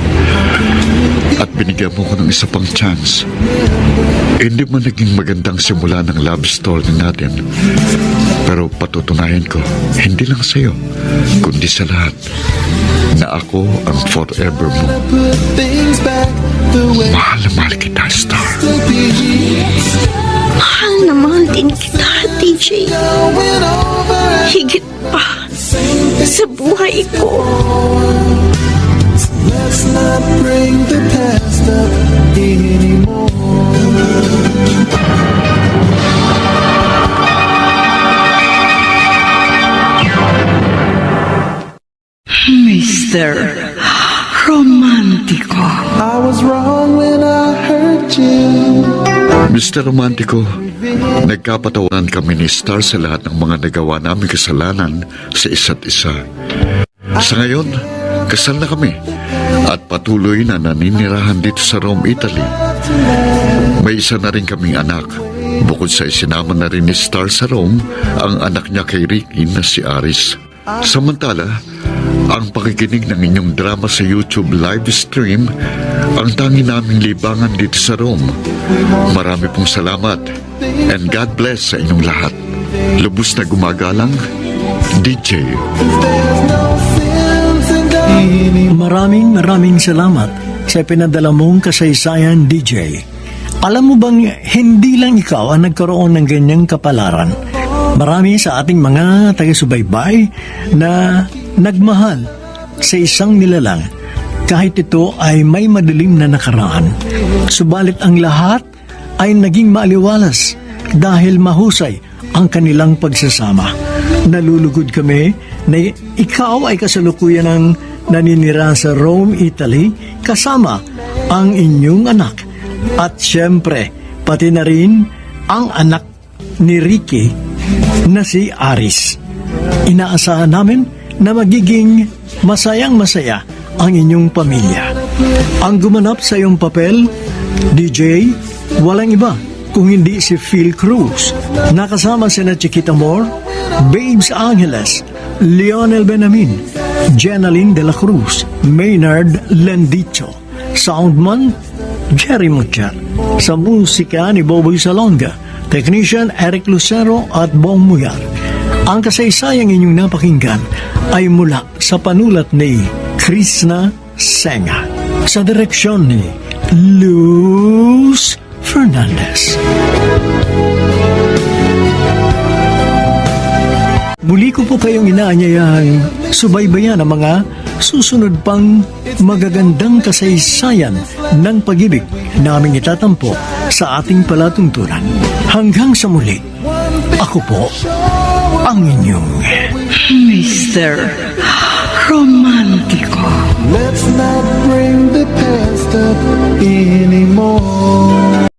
At binigyan mo ko ng isa pang chance. Hindi man naging magandang simula ng love story natin. Pero patutunayan ko, hindi lang sa'yo, kundi sa lahat, na ako ang forever mo. Mahal na mahal kita, Star. Mahal na mahal din kita, DJ. Higit pa sa buhay ko. Let's not bring the past up anymore. Mr. Romantico. I was wrong when I hurt you. Mr. Romantico, nagkapatawanan kami ni Star sa lahat ng mga nagawa naming kasalanan sa isa't isa. Sa ngayon, kasal na kami at patuloy na naninirahan dito sa Rome, Italy. May isa na rin kaming anak. Bukod sa isinama na rin ni Star sa Rome, ang anak niya kay Ricky na si Aris. Samantala, ang pakikinig ng inyong drama sa YouTube live stream ang tangi naming libangan dito sa Rome. Marami pong salamat and God bless sa inyong lahat. Lubos na gumagalang, DJ. Maraming salamat sa pinadala mong kasaysayan, DJ. Alam mo bang hindi lang ikaw ang nagkaroon ng ganyang kapalaran? Marami sa ating mga taga-subaybay na nagmahal sa isang nilalang kahit ito ay may madilim na nakaraan. Subalit ang lahat ay naging maaliwalas dahil mahusay ang kanilang pagsasama. Nalulugod kami na ikaw ay kasalukuyan ng naninira sa Rome, Italy kasama ang inyong anak. At syempre, pati na rin ang anak ni Ricky na si Aris. Inaasahan namin na magiging masayang-masaya ang inyong pamilya. Ang gumanap sa iyong papel, DJ, walang iba kung hindi si Phil Cruz. Nakasama sina Chiquita Moore, Babes Angeles, Lionel Benamin, Jenaline de la Cruz, Maynard Lendicho, Soundman, Jerry Muchat. Sa musika ni Boboy Salonga, Technician Eric Lucero at Bong Muyar. Ang kasaysayang inyong napakinggan ay mula sa panulat ni Krishna Senga sa direksyon ni Luz Fernandez. Muli ko po kayong inaanyayahang subaybayan ang mga susunod pang magagandang kasaysayan ng pag-ibig naming itatampo sa ating palatuntunan. Hanggang sa muli, ako po ang inyong Mr. Romantico. Let's not bring the past up anymore.